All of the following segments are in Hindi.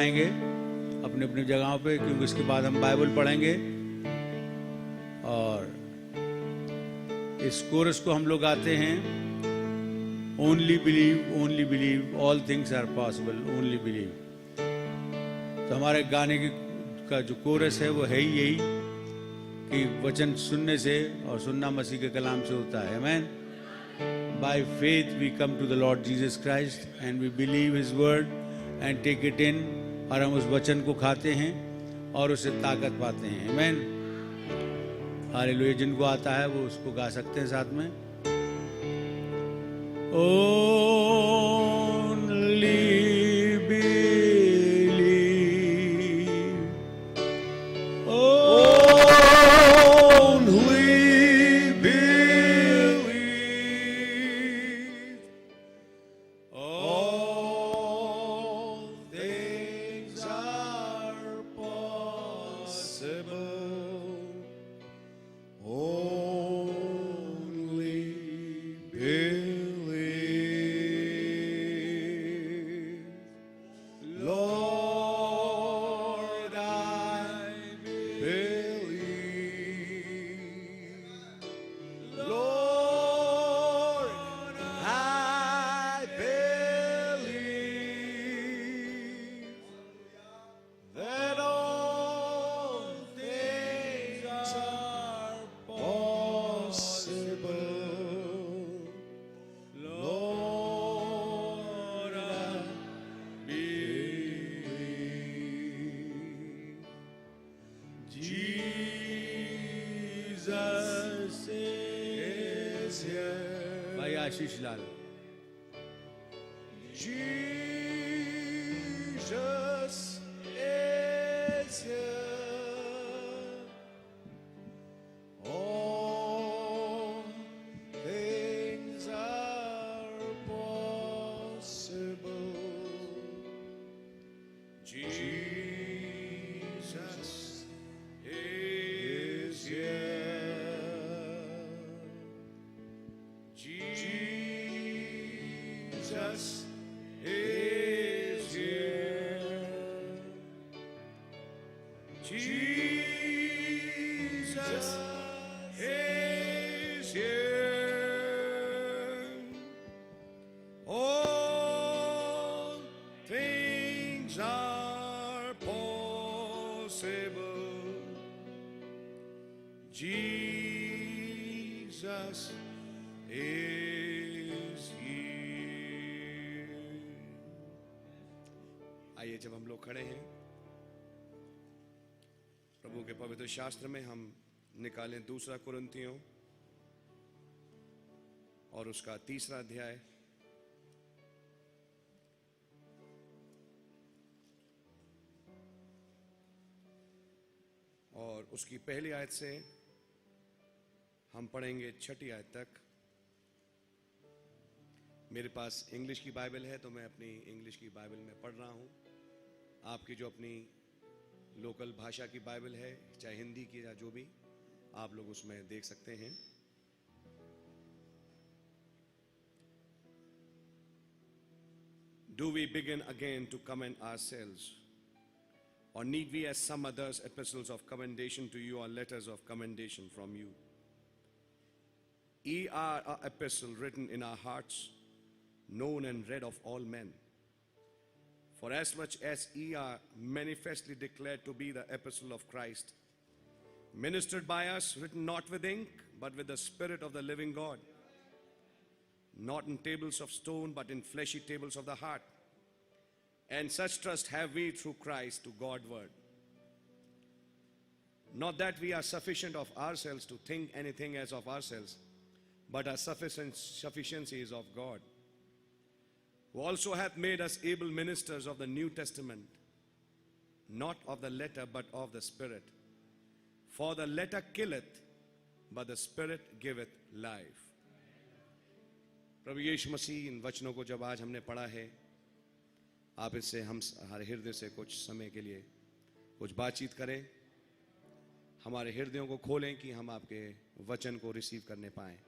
आएंगे अपनी अपनी जगहों पे, क्योंकि इसके बाद हम बाइबल पढ़ेंगे। और इस कोरस को हम लोग गाते हैं, only believe all things are possible, only believe. तो हमारे गाने का जो कोरस है वो है ही यही कि वचन सुनने से और सुनना मसीह के कलाम से होता है। आमीन। By faith we come to the Lord Jesus Christ and we believe His word and take it in, और हम उस वचन को खाते हैं और उससे ताकत पाते हैं। आमीन। हालेलुया। जिनको आता है वो उसको गा सकते हैं साथ में। Only Ashish Lal. Jesus is here. All things are possible. Jesus is here. Jesus is here. Jesus is here. All things are possible. Jesus is here. आइए, जब हम लोग खड़े हैं प्रभु के पवित्र शास्त्र में, हम निकालें दूसरा कुरिन्थियों और उसका 3रा अध्याय और उसकी पहली आयत से हम पढ़ेंगे 6ठी आयत तक। मेरे पास इंग्लिश की बाइबल है तो मैं अपनी इंग्लिश की बाइबल में पढ़ रहा हूं। आपकी जो अपनी लोकल भाषा की बाइबल है, चाहे हिंदी की या जो भी, आप लोग उसमें देख सकते हैं। Do we begin again to commend ourselves, or need we, as some others, epistles of commendation to you or letters of commendation from you? Ye are an epistle written in our hearts, known and read of all men. For as much as ye are manifestly declared to be the epistle of Christ, ministered by us, written not with ink, but with the Spirit of the living God, not in tables of stone, but in fleshy tables of the heart. And such trust have we through Christ to Godward. Not that we are sufficient of ourselves to think anything as of ourselves, but our sufficiency is of God, who also hath made us able ministers of the New Testament, not of the letter, but of the Spirit. For the letter killeth, but the Spirit giveth life. प्रभु यीशु मसीह, इन वचनों को जब आज हमने पढ़ा है, आप इससे हम हमारे हृदय से कुछ समय के लिए कुछ बातचीत करें। हमारे हृदयों को खोलें कि हम आपके वचन को रिसीव करने पाएं।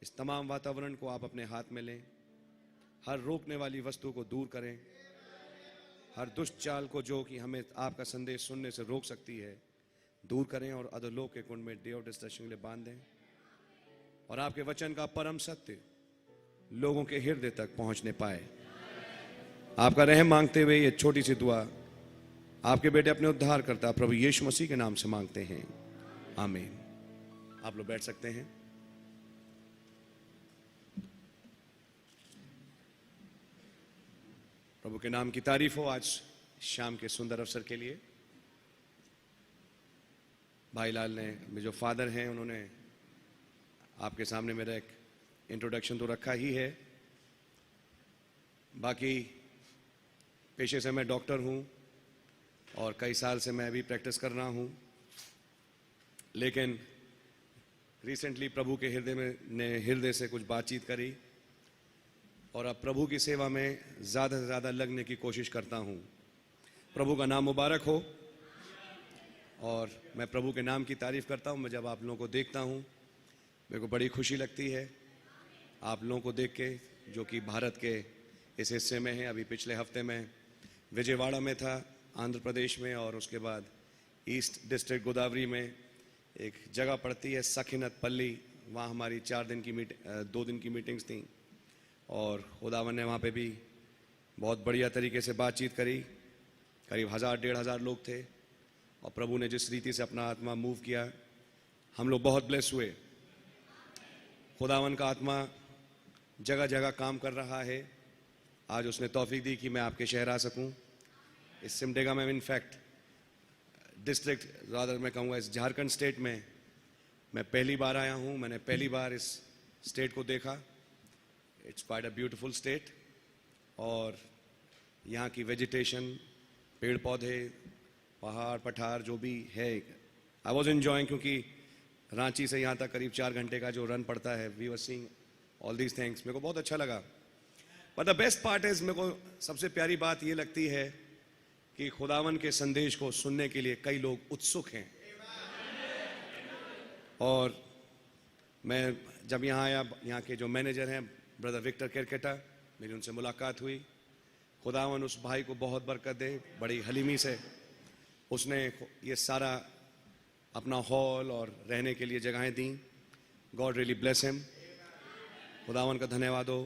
इस तमाम वातावरण को आप अपने हाथ में लें, हर रोकने वाली वस्तु को दूर करें हर दुष्ट चाल को जो कि हमें आपका संदेश सुनने से रोक सकती है, दूर करें और अधोलोक के कुंड में डे ऑफ डिस्ट्रक्शन के लिए बांध दें, और आपके वचन का परम सत्य लोगों के हृदय तक पहुंचने पाए। आपका रहम मांगते हुए ये छोटी सी दुआ आपके बेटे अपने उद्धार करता प्रभु यीशु मसीह के नाम से मांगते हैं, आमीन। आप लोग बैठ सकते हैं। प्रभु के नाम की तारीफ हो आज शाम के सुंदर अवसर के लिए। भाई लाल ने, मेरे जो फादर हैं, उन्होंने आपके सामने मेरा एक इंट्रोडक्शन तो रखा ही है। बाकी पेशे से मैं डॉक्टर हूं और कई साल से मैं अभी प्रैक्टिस कर रहा हूं, लेकिन रिसेंटली प्रभु के हृदय से कुछ बातचीत करी और अब प्रभु की सेवा में ज़्यादा से ज़्यादा लगने की कोशिश करता हूं। प्रभु का नाम मुबारक हो। और मैं प्रभु के नाम की तारीफ करता हूं। मैं जब आप लोगों को देखता हूं मेरे को बड़ी खुशी लगती है आप लोगों को देख के, जो कि भारत के इस हिस्से में है। अभी पिछले हफ्ते में विजयवाड़ा में था, आंध्र प्रदेश में, और उसके बाद ईस्ट डिस्ट्रिक्ट गोदावरी में एक जगह पड़ती है सखीनत पल्ली, वहाँ हमारी 2 दिन की मीटिंग्स थी और खुदावन ने वहाँ पे भी बहुत बढ़िया तरीके से बातचीत करी। करीब 1000-1500 लोग थे और प्रभु ने जिस रीति से अपना आत्मा मूव किया, हम लोग बहुत ब्लेस हुए। खुदावन का आत्मा जगह जगह काम कर रहा है। आज उसने तौफीक दी कि मैं आपके शहर आ सकूं। इस सिमडेगा में, इनफैक्ट डिस्ट्रिक्ट, ज़्यादा मैं कहूँगा इस झारखंड स्टेट में मैं पहली बार आया हूँ। मैंने पहली बार इस स्टेट को देखा। It's quite a beautiful state, और यहाँ की वेजिटेशन, पेड़ पौधे, पहाड़ पठार जो भी है, आई वॉज एंजॉइंग, क्योंकि रांची से यहाँ तक करीब 4 घंटे का जो रन पड़ता है, we were seeing all these things. मेरे को बहुत अच्छा लगा। But the best part is, मेरे को सबसे प्यारी बात ये लगती है कि खुदावन के संदेश को सुनने के लिए कई लोग उत्सुक हैं। और मैं जब यहाँ आया, यहाँ के जो मैनेजर हैं ब्रदर विक्टर केरकेटा, मेरी उनसे मुलाकात हुई। खुदावन उस भाई को बहुत बरकत दे, बड़ी हलीमी से उसने ये सारा अपना हॉल और रहने के लिए जगहें दी। God really bless him. खुदावन का धन्यवाद हो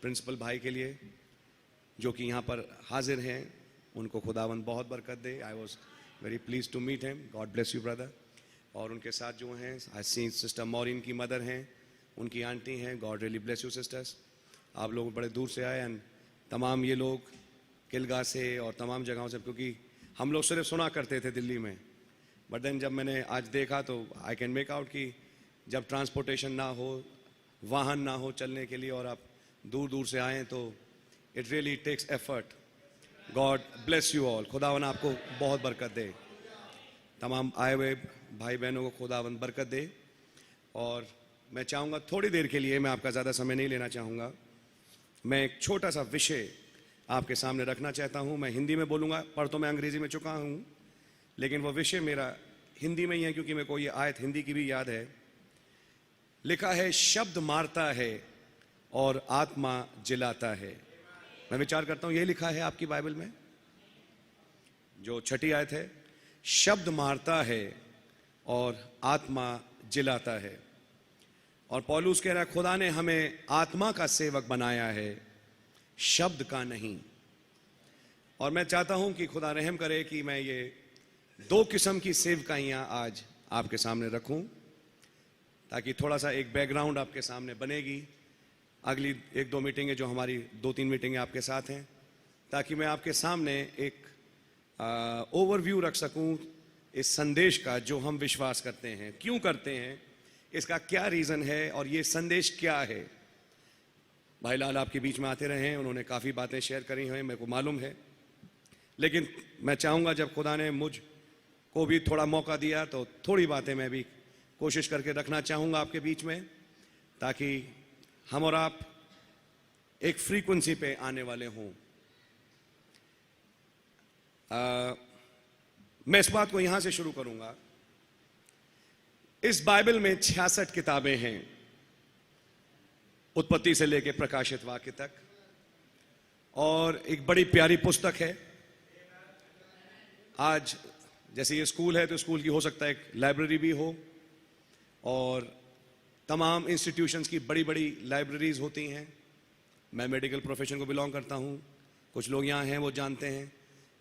प्रिंसिपल भाई के लिए जो कि यहाँ पर हाजिर हैं, उनको खुदावन बहुत बरकत दे। I was very please to meet him. God bless you brother. और उनके साथ जो हैं, आई सी सिस्टर मॉरिन की मदर हैं, उनकी आंटी हैं। God really bless you sisters. आप लोग बड़े दूर से आए, एंड तमाम ये लोग किलगा से और तमाम जगहों से, क्योंकि हम लोग सिर्फ सुना करते थे दिल्ली में, बट देन जब मैंने आज देखा तो आई कैन मेक आउट कि जब ट्रांसपोर्टेशन ना हो, वाहन ना हो चलने के लिए, और आप दूर दूर से आए, तो it really takes effort. God bless you all. खुदावन आपको बहुत बरकत दे। तमाम आए हुए भाई बहनों को खुदावन बरकत दे। और मैं चाहूँगा थोड़ी देर के लिए, मैं आपका ज़्यादा समय नहीं लेना चाहूँगा, मैं एक छोटा सा विषय आपके सामने रखना चाहता हूँ। मैं हिंदी में बोलूँगा, पढ़ तो मैं अंग्रेजी में चुका हूँ, लेकिन वो विषय मेरा हिंदी में ही है, क्योंकि मेरे को ये आयत हिंदी की भी याद है। लिखा है, शब्द मारता है और आत्मा जिलाता है। मैं विचार करता हूँ, ये लिखा है आपकी बाइबल में, जो 6ठी आयत है, शब्द मारता है और आत्मा जिलाता है। और पौलुस कह रहा है, खुदा ने हमें आत्मा का सेवक बनाया है, शब्द का नहीं। और मैं चाहता हूं कि खुदा रहम करे कि मैं ये 2 किस्म की सेवकाइयां आज आपके सामने रखूं, ताकि थोड़ा सा एक बैकग्राउंड आपके सामने बनेगी। अगली 1-2 मीटिंगें, जो हमारी 2-3 मीटिंगें आपके साथ हैं, ताकि मैं आपके सामने एक ओवरव्यू रख सकूं इस संदेश का, जो हम विश्वास करते हैं, क्यों करते हैं, इसका क्या रीज़न है और ये संदेश क्या है। भाई लाल आपके बीच में आते रहे हैं, उन्होंने काफ़ी बातें शेयर करी हैं, मेरे को मालूम है, लेकिन मैं चाहूँगा जब खुदा ने मुझ को भी थोड़ा मौका दिया, तो थोड़ी बातें मैं भी कोशिश करके रखना चाहूँगा आपके बीच में, ताकि हम और आप एक फ्रीक्वेंसी पे आने वाले हों। मैं इस बात को यहां से शुरू करूंगा। इस बाइबल में 66 किताबें हैं, उत्पत्ति से लेकर प्रकाशित वाक्य तक, और एक बड़ी प्यारी पुस्तक है। आज जैसे ये स्कूल है तो स्कूल की हो सकता है एक लाइब्रेरी भी हो, और तमाम इंस्टीट्यूशंस की बड़ी बड़ी लाइब्रेरीज होती हैं। मैं मेडिकल प्रोफेशन को बिलोंग करता हूँ, कुछ लोग यहाँ हैं वो जानते हैं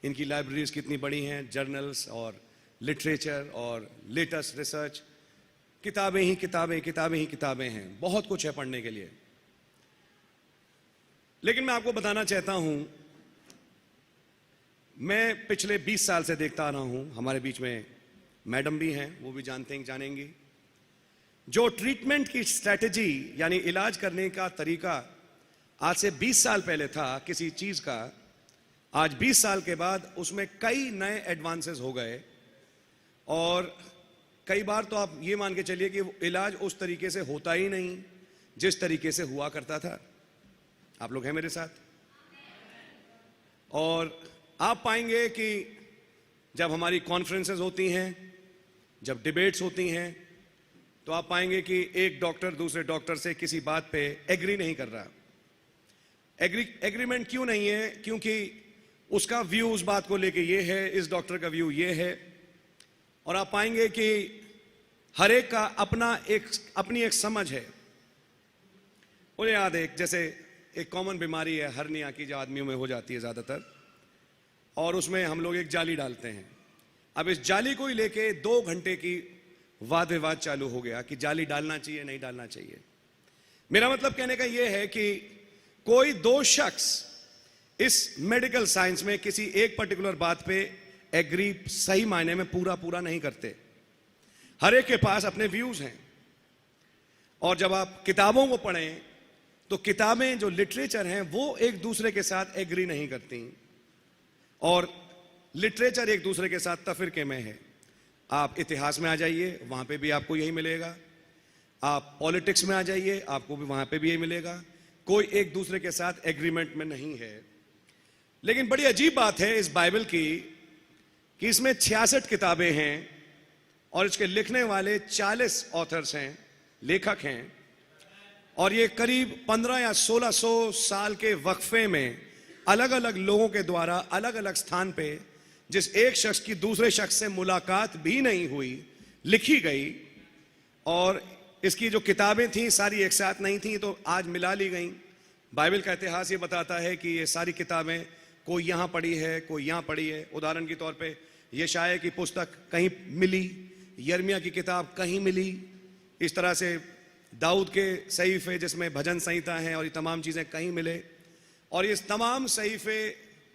इनकी लाइब्रेरीज कितनी बड़ी हैं। जर्नल्स और लिटरेचर और लेटेस्ट रिसर्च, किताबें ही किताबें, किताबें ही किताबें हैं, बहुत कुछ है पढ़ने के लिए। लेकिन मैं आपको बताना चाहता हूं, मैं पिछले 20 साल से देखता आ रहा हूं, हमारे बीच में मैडम भी हैं, वो भी जानते हैं, जानेंगी, जो ट्रीटमेंट की स्ट्रैटेजी यानी इलाज करने का तरीका आज से 20 साल पहले था किसी चीज का, आज 20 साल के बाद उसमें कई नए एडवांसेस हो गए। और कई बार तो आप ये मान के चलिए कि इलाज उस तरीके से होता ही नहीं जिस तरीके से हुआ करता था। आप लोग हैं मेरे साथ? और आप पाएंगे कि जब हमारी कॉन्फ्रेंसेस होती हैं, जब डिबेट्स होती हैं, तो आप पाएंगे कि एक डॉक्टर दूसरे डॉक्टर से किसी बात पे एग्री नहीं कर रहा। एग्रीमेंट क्यों नहीं है? क्योंकि उसका व्यू उस बात को लेके ये है, इस डॉक्टर का व्यू ये है। और आप पाएंगे कि हर एक का अपनी एक समझ है। उन्हें याद है, जैसे एक कॉमन बीमारी है हर्निया की, जो आदमियों में हो जाती है ज्यादातर, और उसमें हम लोग एक जाली डालते हैं। अब इस जाली को ही लेके 2 घंटे की वाद विवाद चालू हो गया कि जाली डालना चाहिए नहीं डालना चाहिए। मेरा मतलब कहने का यह है कि कोई 2 शख्स इस मेडिकल साइंस में किसी एक पर्टिकुलर बात पे एग्री सही मायने में पूरा नहीं करते। हर एक के पास अपने व्यूज हैं। और जब आप किताबों को पढ़ें तो किताबें जो लिटरेचर हैं वो एक दूसरे के साथ एग्री नहीं करती, और लिटरेचर एक दूसरे के साथ तफरीके में है। आप इतिहास में आ जाइए, वहां पे भी आपको यही मिलेगा। आप पॉलिटिक्स में आ जाइए, आपको भी वहां पे भी यही मिलेगा। कोई एक दूसरे के साथ एग्रीमेंट में नहीं है। लेकिन बड़ी अजीब बात है इस बाइबल की कि इसमें 66 किताबें हैं और इसके लिखने वाले 40 ऑथर्स हैं, लेखक हैं। और ये करीब 15 या 1600 साल के वक्फे में अलग अलग लोगों के द्वारा अलग अलग स्थान पे, जिस एक शख्स की दूसरे शख्स से मुलाकात भी नहीं हुई, लिखी गई। और इसकी जो किताबें थी सारी एक साथ नहीं थी, तो आज मिला ली गई। बाइबल का इतिहास ये बताता है कि ये सारी किताबें कोई यहां पढ़ी है, कोई यहां पढ़ी है। उदाहरण के तौर पे यशायाह की पुस्तक कहीं मिली, यिर्मयाह की किताब कहीं मिली, इस तरह से दाऊद के सहीफे जिसमें भजन संहिता है और ये तमाम चीजें कहीं मिले। और ये तमाम सहीफे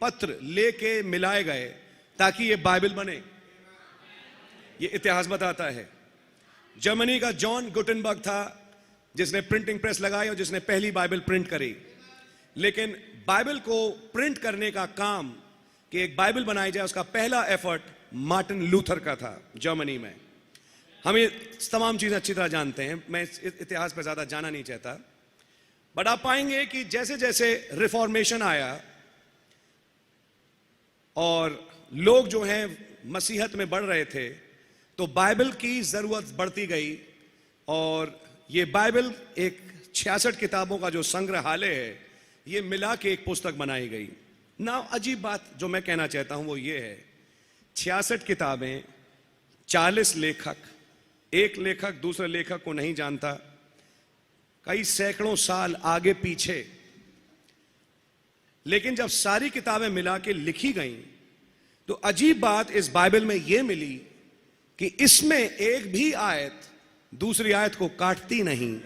पत्र लेके मिलाए गए ताकि ये बाइबल बने। ये इतिहास बताता है। जर्मनी का जॉन गुटेनबर्ग था जिसने प्रिंटिंग प्रेस लगाई और जिसने पहली बाइबल प्रिंट करी। लेकिन बाइबल को प्रिंट करने का काम कि एक बाइबल बनाई जाए, उसका पहला एफर्ट मार्टिन लूथर का था जर्मनी में। हम ये तमाम चीजें अच्छी तरह जानते हैं, मैं इतिहास पर ज्यादा जाना नहीं चाहता। बट आप पाएंगे कि जैसे जैसे रिफॉर्मेशन आया और लोग जो हैं मसीहत में बढ़ रहे थे, तो बाइबल की जरूरत बढ़ती गई। और ये बाइबल एक 66 किताबों का जो संग्रहालय है, ये मिला के एक पुस्तक बनाई गई ना। अजीब बात जो मैं कहना चाहता हूं वो ये है, 66 किताबें, 40 लेखक, एक लेखक दूसरे लेखक को नहीं जानता, कई सैकड़ों साल आगे पीछे। लेकिन जब सारी किताबें मिला के लिखी गईं, तो अजीब बात इस बाइबल में यह मिली कि इसमें एक भी आयत दूसरी आयत को काटती नहीं।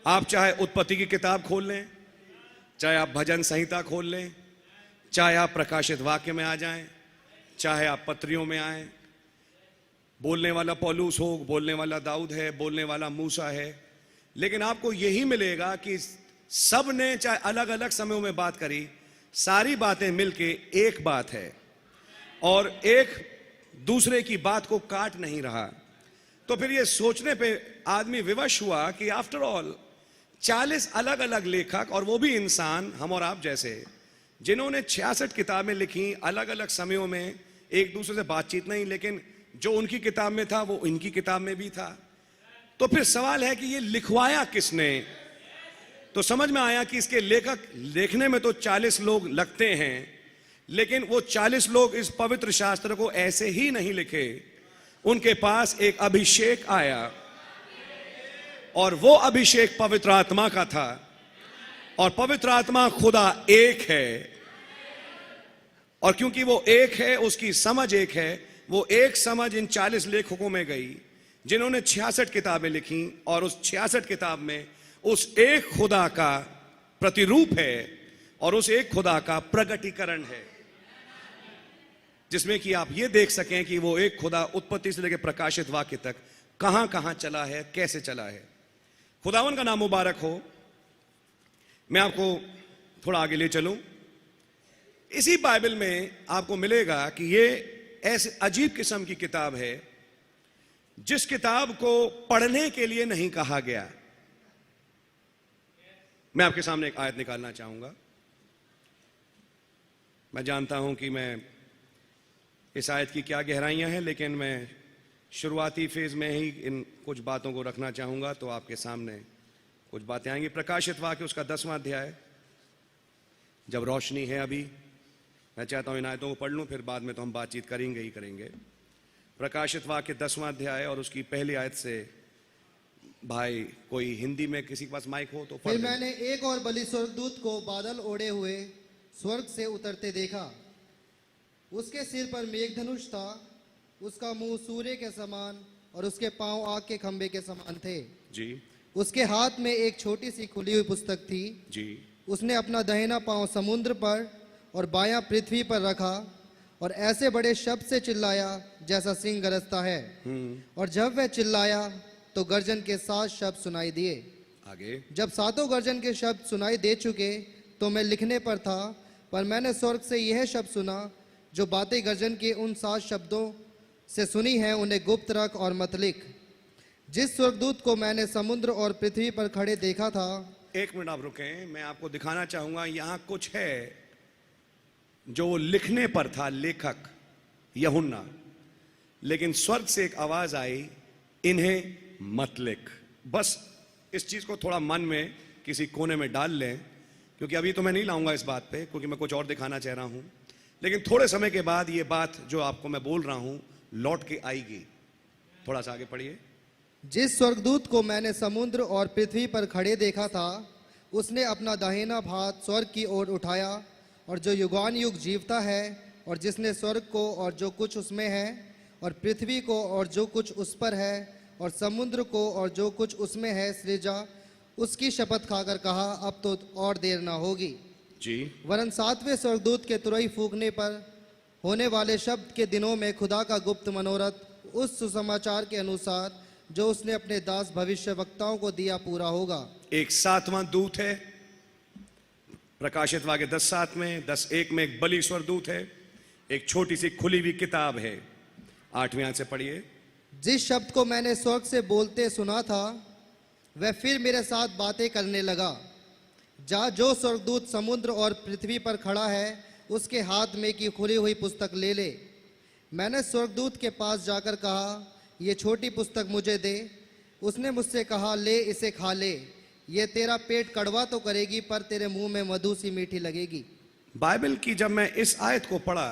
आप चाहे उत्पत्ति की किताब खोल लें, चाहे आप भजन संहिता खोल लें, चाहे आप प्रकाशित वाक्य में आ जाएं, चाहे आप पत्रियों में आए, बोलने वाला पौलुस हो, बोलने वाला दाऊद है, बोलने वाला मूसा है, लेकिन आपको यही मिलेगा कि सब ने चाहे अलग अलग समयों में बात करी, सारी बातें मिलके एक बात है और एक दूसरे की बात को काट नहीं रहा। तो फिर ये सोचने पे आदमी विवश हुआ कि आफ्टर ऑल 40 अलग अलग लेखक, और वो भी इंसान हम और आप जैसे, जिन्होंने 66 किताबें लिखी अलग अलग समयों में, एक दूसरे से बातचीत नहीं, लेकिन जो उनकी किताब में था वो इनकी किताब में भी था। तो फिर सवाल है कि ये लिखवाया किसने? तो समझ में आया कि इसके लेखक लिखने में तो 40 लोग लगते हैं, लेकिन वो 40 लोग इस पवित्र शास्त्र को ऐसे ही नहीं लिखे। उनके पास एक अभिषेक आया और वो अभिषेक पवित्र आत्मा का था, और पवित्र आत्मा खुदा एक है, और क्योंकि वो एक है, उसकी समझ एक है। वो एक समझ इन 40 लेखकों में गई जिन्होंने 66 किताबें लिखी, और उस 66 किताब में उस एक खुदा का प्रतिरूप है और उस एक खुदा का प्रगटीकरण है, जिसमें कि आप ये देख सकें कि वो एक खुदा उत्पत्ति से लेकर प्रकाशित वाक्य तक कहां कहां चला है, कैसे चला है। खुदावन का नाम मुबारक हो। मैं आपको थोड़ा आगे ले चलूं। इसी बाइबल में आपको मिलेगा कि ये ऐसे अजीब किस्म की किताब है जिस किताब को पढ़ने के लिए नहीं कहा गया। मैं आपके सामने एक आयत निकालना चाहूंगा। मैं जानता हूं कि मैं इस आयत की क्या गहराइयां हैं, लेकिन मैं शुरुआती फेज में ही इन कुछ बातों को रखना चाहूंगा, तो आपके सामने कुछ बातें आएंगी। प्रकाशित वाक्य उसका 10वां अध्याय, जब रोशनी है अभी, मैं चाहता हूं इन आयतों को पढ़ लूं, फिर बाद में तो हम बातचीत करेंगे ही करेंगे। प्रकाशित वाक्य 10वां अध्याय और उसकी पहली आयत से। भाई कोई हिंदी में किसी के पास माइक हो तो पढ़। फिर मैंने एक और बलि स्वर्गदूत को बादल ओढ़े हुए स्वर्ग से उतरते देखा। उसके सिर पर मेघधनुष था, उसका मुंह सूर्य के समान और उसके पांव आग के खंभे के समान थे जी। उसके हाथ में एक छोटी सी खुली हुई पुस्तक थी जी। उसने अपना दाहिना पांव समुद्र पर और बायां पृथ्वी पर रखा और ऐसे बड़े शब्द से चिल्लाया जैसा सिंह गरजता है। और जब वह चिल्लाया तो गर्जन के 7 शब्द सुनाई दिए। आगे। जब 7 गर्जन के शब्द सुनाई दे चुके तो मैं लिखने पर था, पर मैंने स्वर्ग से यह शब्द सुना, जो बातें गर्जन के उन 7 शब्दों से सुनी हैं उन्हें गुप्त रख और मत लिख। जिस स्वर्गदूत को मैंने समुद्र और पृथ्वी पर खड़े देखा था। एक मिनट आप रुकें, मैं आपको दिखाना चाहूंगा यहां कुछ है जो लिखने पर था लेखक यूहन्ना, लेकिन स्वर्ग से एक आवाज आई, इन्हें मत लिख। बस इस चीज को थोड़ा मन में किसी कोने में डाल लें, क्योंकि अभी तो मैं नहीं लाऊंगा इस बात पे, क्योंकि मैं कुछ और दिखाना चाह रहा हूं, लेकिन थोड़े समय के बाद ये बात जो आपको मैं बोल रहा हूं लौट के आएगी। थोड़ा सा आगे पढ़िए। जिस स्वर्गदूत को मैंने समुद्र और पृथ्वी पर खड़े देखा था, उसने अपना दाहिना हाथ स्वर्ग की ओर उठाया, और जो युगान युग जीवता है, और जिसने स्वर्ग को और जो कुछ उसमें है, और पृथ्वी को और जो कुछ उस पर है, और समुद्र को और जो कुछ उसमें है सृजा, उसकी शपथ खाकर कहा, अब तो और देर ना होगी जी। वरन 7वें स्वर्गदूत के तुरही फूंकने पर होने वाले शब्द के दिनों में खुदा का गुप्त मनोरथ उस सुसमाचार के अनुसार जो उसने अपने दास भविष्यवक्ताओं को दिया पूरा होगा। एक 7वां दूत है, प्रकाशित वाक्य 10:7 में, 10:1 में एक बलि स्वर्गदूत है, एक छोटी सी खुली हुई किताब है। 8वें आयत से पढ़िए। जिस शब्द को मैंने स्वर्ग से बोलते सुना था, वह फिर मेरे साथ बातें करने लगा। जो स्वर्गदूत समुद्र और पृथ्वी पर खड़ा है, उसके हाथ में की खुली हुई पुस्तक ले ले। मैंने स्वर्गदूत के पास जाकर कहा, ये छोटी पुस्तक मुझे दे। उसने मुझसे कहा, ले इसे खा ले, ये तेरा पेट कड़वा तो करेगी, पर तेरे मुंह में मधु सी मीठी लगेगी। बाइबल की जब मैं इस आयत को पढ़ा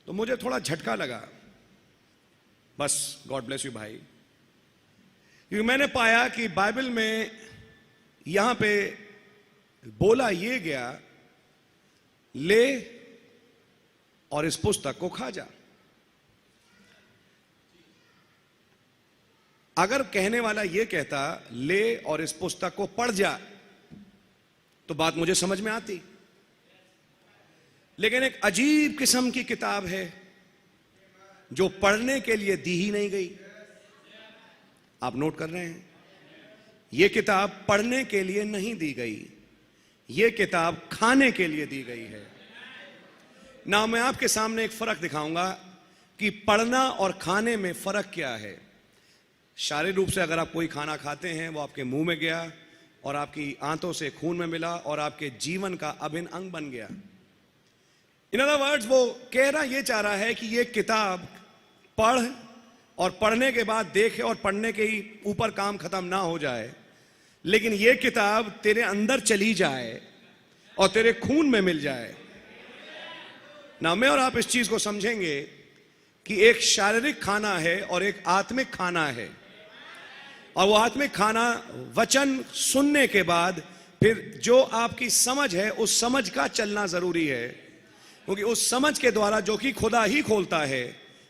तो मुझे थोड़ा झटका लगा। बस गॉड ब्लेस यू भाई, क्योंकि मैंने पाया कि बाइबल में यहां पे बोला ये गया, ले और इस पुस्तक को खा जा। अगर कहने वाला ये कहता ले और इस पुस्तक को पढ़ जा, तो बात मुझे समझ में आती। लेकिन एक अजीब किस्म की किताब है जो पढ़ने के लिए दी ही नहीं गई। आप नोट कर रहे हैं, यह किताब पढ़ने के लिए नहीं दी गई, यह किताब खाने के लिए दी गई है ना। मैं आपके सामने एक फर्क दिखाऊंगा कि पढ़ना और खाने में फर्क क्या है। शारीरिक रूप से अगर आप कोई खाना खाते हैं, वो आपके मुंह में गया और आपकी आंतों से खून में मिला और आपके जीवन का अभिन्न अंग बन गया। इन अदर वर्ड्स, वो कह रहा ये चाह रहा है कि ये किताब पढ़ और पढ़ने के बाद देखे और पढ़ने के ही ऊपर काम खत्म ना हो जाए, लेकिन यह किताब तेरे अंदर चली जाए और तेरे खून में मिल जाए ना, मैं और आप इस चीज को समझेंगे कि एक शारीरिक खाना है और एक आत्मिक खाना है। और वो आत्मिक खाना वचन सुनने के बाद फिर जो आपकी समझ है उस समझ का चलना जरूरी है, क्योंकि उस समझ के द्वारा जो कि खुदा ही खोलता है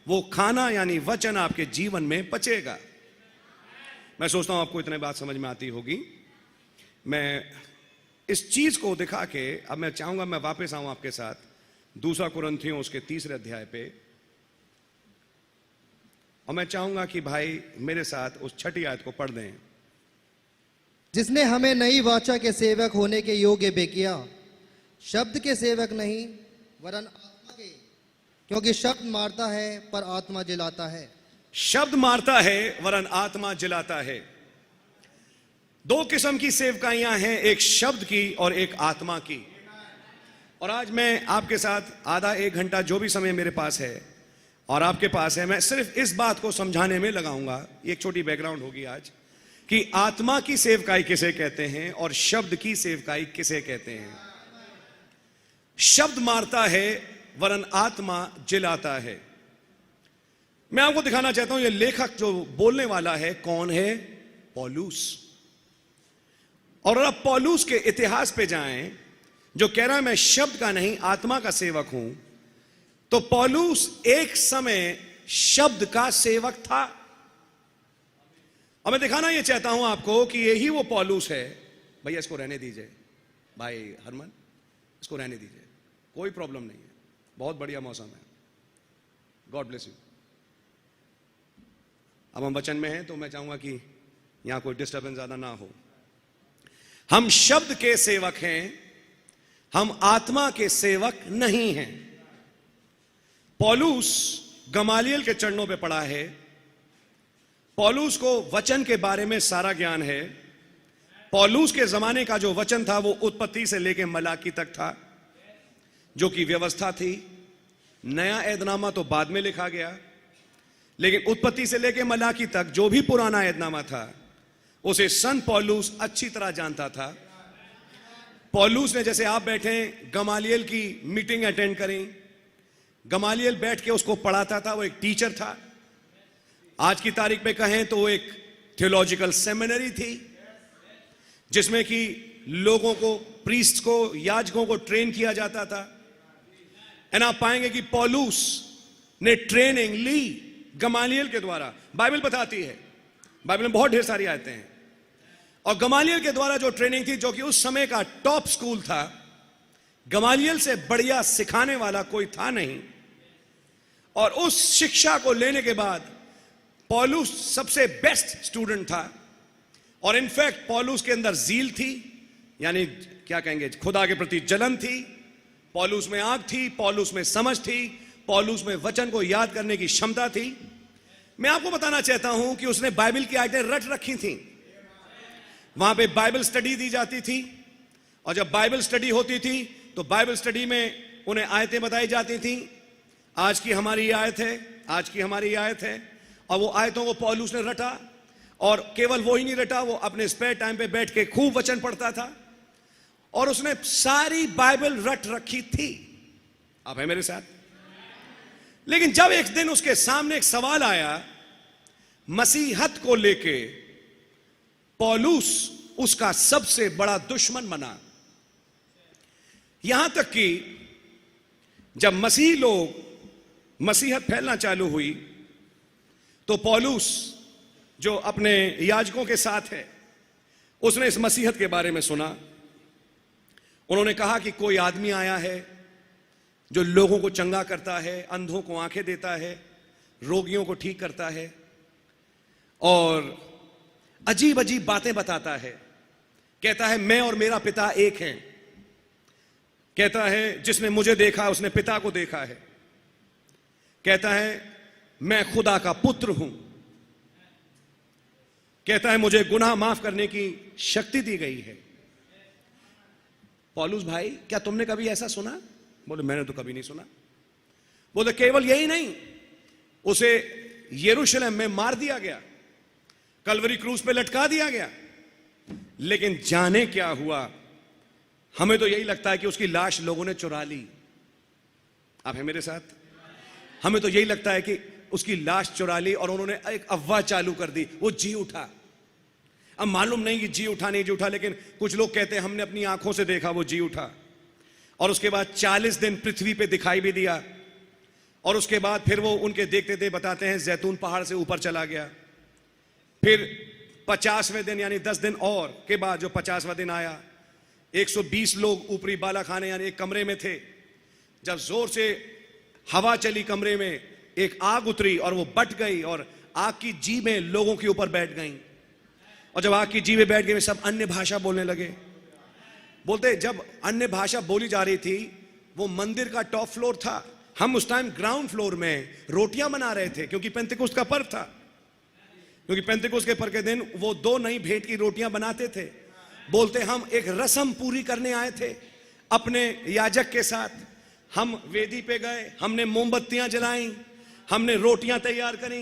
वो खाना यानी वचन आपके जीवन में पचेगा। मैं सोचता हूं आपको इतने बात समझ में आती होगी। मैं इस चीज को दिखा के अब मैं चाहूंगा मैं वापस आऊं आपके साथ 2 कुरिन्थियों उसके 3 अध्याय पे, और मैं चाहूंगा कि भाई मेरे साथ उस 6 आयत को पढ़ दें। जिसने हमें नई वाचा के सेवक होने के योग्य भी किया, शब्द के सेवक नहीं वरन आत्मा के, क्योंकि शब्द मारता है पर आत्मा जिलाता है। शब्द मारता है वरन आत्मा जिलाता है। 2 किस्म की सेवकाइयां हैं, एक शब्द की और एक आत्मा की। और आज मैं आपके साथ आधा 1 घंटा जो भी समय मेरे पास है और आपके पास है, मैं सिर्फ इस बात को समझाने में लगाऊंगा। एक छोटी बैकग्राउंड होगी आज कि आत्मा की सेवकाई किसे कहते हैं और शब्द की सेवकाई किसे कहते हैं। शब्द मारता है वरन आत्मा जिलाता है। मैं आपको दिखाना चाहता हूं, यह लेखक जो बोलने वाला है कौन है? पौलुस। और अब पौलुस के इतिहास पे जाएं, जो कह रहा है मैं शब्द का नहीं आत्मा का सेवक हूं, तो पौलुस एक समय शब्द का सेवक था। और मैं दिखाना यह चाहता हूं आपको कि यही वो पौलुस है। भैया इसको रहने दीजिए, भाई हरमन इसको रहने दीजिए, कोई प्रॉब्लम नहीं है, बहुत बढ़िया मौसम है। God bless you. अब हम वचन में हैं तो मैं चाहूंगा कि यहां कोई डिस्टर्बेंस ज्यादा ना हो। हम शब्द के सेवक हैं, हम आत्मा के सेवक नहीं हैं। पौलुस गमालियल के चरणों पे पड़ा है। पौलुस को वचन के बारे में सारा ज्ञान है। पौलुस के जमाने का जो वचन था वो उत्पत्ति से लेकर मलाकी तक था, जो कि व्यवस्था थी। नया ऐदनामा तो बाद में लिखा गया, लेकिन उत्पत्ति से लेकर मलाकी तक जो भी पुराना ऐदनामा था उसे सन पौलुस अच्छी तरह जानता था। पौलुस ने, जैसे आप बैठे गमालियल की मीटिंग अटेंड करें, गमालियल बैठ के उसको पढ़ाता था, वो एक टीचर था। आज की तारीख में कहें तो वो एक थियोलॉजिकल सेमिनरी थी, जिसमें कि लोगों को, प्रीस्ट को, याजकों को ट्रेन किया जाता था। एंड आप पाएंगे कि पौलुस ने ट्रेनिंग ली गमालियल के द्वारा। बाइबल बताती है, बाइबल में बहुत ढेर सारी आयतें हैं, और गमालियल के द्वारा जो ट्रेनिंग थी, जो कि उस समय का टॉप स्कूल था, गमालियल से बढ़िया सिखाने वाला कोई था नहीं। और उस शिक्षा को लेने के बाद पौलुस सबसे बेस्ट स्टूडेंट था। और इनफैक्ट पौलुस के अंदर जील थी, यानी क्या कहेंगे, खुदा के प्रति जलन थी। पौलुस में आग थी, पौलुस में समझ थी, पौलुस में वचन को याद करने की क्षमता थी। मैं आपको बताना चाहता हूं कि उसने बाइबल की आयतें रट रखी थी। वहां पे बाइबल स्टडी दी जाती थी, और जब बाइबल स्टडी होती थी तो बाइबल स्टडी में उन्हें आयतें बताई जाती थी। आज की हमारी आयत है, आज की हमारी आयत है, और वो आयतों को पौलुस ने रटा। और केवल वो ही नहीं रटा, वो अपने स्पेयर टाइम पे बैठ के खूब वचन पढ़ता था, और उसने सारी बाइबल रट रखी थी। आप है मेरे साथ? लेकिन जब एक दिन उसके सामने एक सवाल आया मसीहत को लेके, पौलुस उसका सबसे बड़ा दुश्मन बना। यहां तक कि जब मसीह लोग, मसीहत फैलना चालू हुई, तो पौलुस जो अपने याजकों के साथ है, उसने इस मसीहत के बारे में सुना। उन्होंने कहा कि कोई आदमी आया है जो लोगों को चंगा करता है, अंधों को आंखें देता है, रोगियों को ठीक करता है, और अजीब अजीब बातें बताता है। कहता है मैं और मेरा पिता एक हैं। कहता है जिसने मुझे देखा उसने पिता को देखा है। कहता है मैं खुदा का पुत्र हूं। कहता है मुझे गुनाह माफ करने की शक्ति दी गई है। पौलुस भाई, क्या तुमने कभी ऐसा सुना? बोले मैंने तो कभी नहीं सुना। बोले केवल यही नहीं, उसे यरूशलेम में मार दिया गया, कलवरी क्रूस पे लटका दिया गया। लेकिन जाने क्या हुआ, हमें तो यही लगता है कि उसकी लाश लोगों ने चुरा ली। आप हैं मेरे साथ? हमें तो यही लगता है कि उसकी लाश चुरा ली और उन्होंने एक अफवाह चालू कर दी, वो जी उठा। अब मालूम नहीं कि जी उठा नहीं जी उठा, लेकिन कुछ लोग कहते हैं हमने अपनी आंखों से देखा वो जी उठा। और उसके बाद 40 दिन पृथ्वी पे दिखाई भी दिया, और उसके बाद फिर वो उनके देखते थे बताते हैं जैतून पहाड़ से ऊपर चला गया। फिर 50वें दिन यानी 10 दिन और के बाद जो 50वां दिन आया, 120 लोग ऊपरी बाला खाने यानी एक कमरे में थे। जब जोर से हवा चली कमरे में, एक आग उतरी और वो बट गई और आग की जीभें लोगों के ऊपर बैठ गईं। और जब आग की जीभें बैठ गई, सब अन्य भाषा बोलने लगे। बोलते जब अन्य भाषा बोली जा रही थी, वो मंदिर का टॉप फ्लोर था, हम उस टाइम ग्राउंड फ्लोर में रोटियां बना रहे थे, क्योंकि पेंतेकोस्त का पर्व था। क्योंकि पेंतेकोस्त के पर्व के दिन वो 2 नई भेंट की रोटियां बनाते थे। बोलते हम एक रस्म पूरी करने आए थे अपने याजक के साथ। हम वेदी पे गए, हमने मोमबत्तियां जलाई, हमने रोटियां तैयार करी।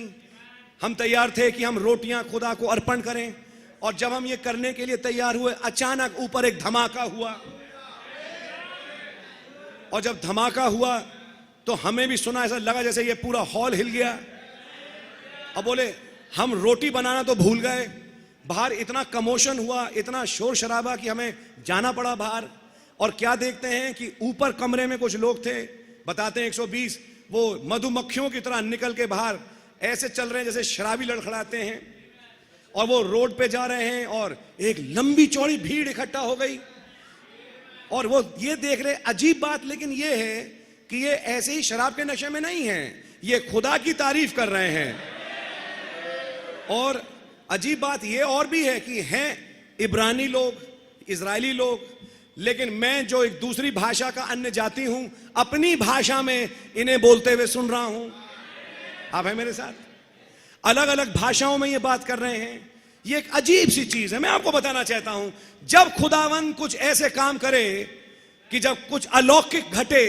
हम तैयार थे कि हम रोटियां खुदा को अर्पण करें। और जब हम ये करने के लिए तैयार हुए, अचानक ऊपर एक धमाका हुआ। और जब धमाका हुआ तो हमें भी सुना, ऐसा लगा जैसे ये पूरा हॉल हिल गया। अब बोले हम रोटी बनाना तो भूल गए, बाहर इतना कमोशन हुआ, इतना शोर शराबा कि हमें जाना पड़ा बाहर। और क्या देखते हैं कि ऊपर कमरे में कुछ लोग थे, बताते हैं 120, वो मधुमक्खियों की तरह निकल के बाहर ऐसे चल रहे हैं जैसे शराबी लड़खड़ाते हैं। और वो रोड पे जा रहे हैं और एक लंबी चौड़ी भीड़ इकट्ठा हो गई। और वो ये देख रहे, अजीब बात लेकिन ये है कि ये ऐसे ही शराब के नशे में नहीं है, ये खुदा की तारीफ कर रहे हैं। और अजीब बात ये और भी है कि हैं इब्रानी लोग, इजरायली लोग, लेकिन मैं जो एक दूसरी भाषा का अन्य जाति हूं, अपनी भाषा में इन्हें बोलते हुए सुन रहा हूं। आप हैं मेरे साथ? अलग अलग भाषाओं में ये बात कर रहे हैं। ये एक अजीब सी चीज है। मैं आपको बताना चाहता हूं, जब खुदावन कुछ ऐसे काम करे कि जब कुछ अलौकिक घटे,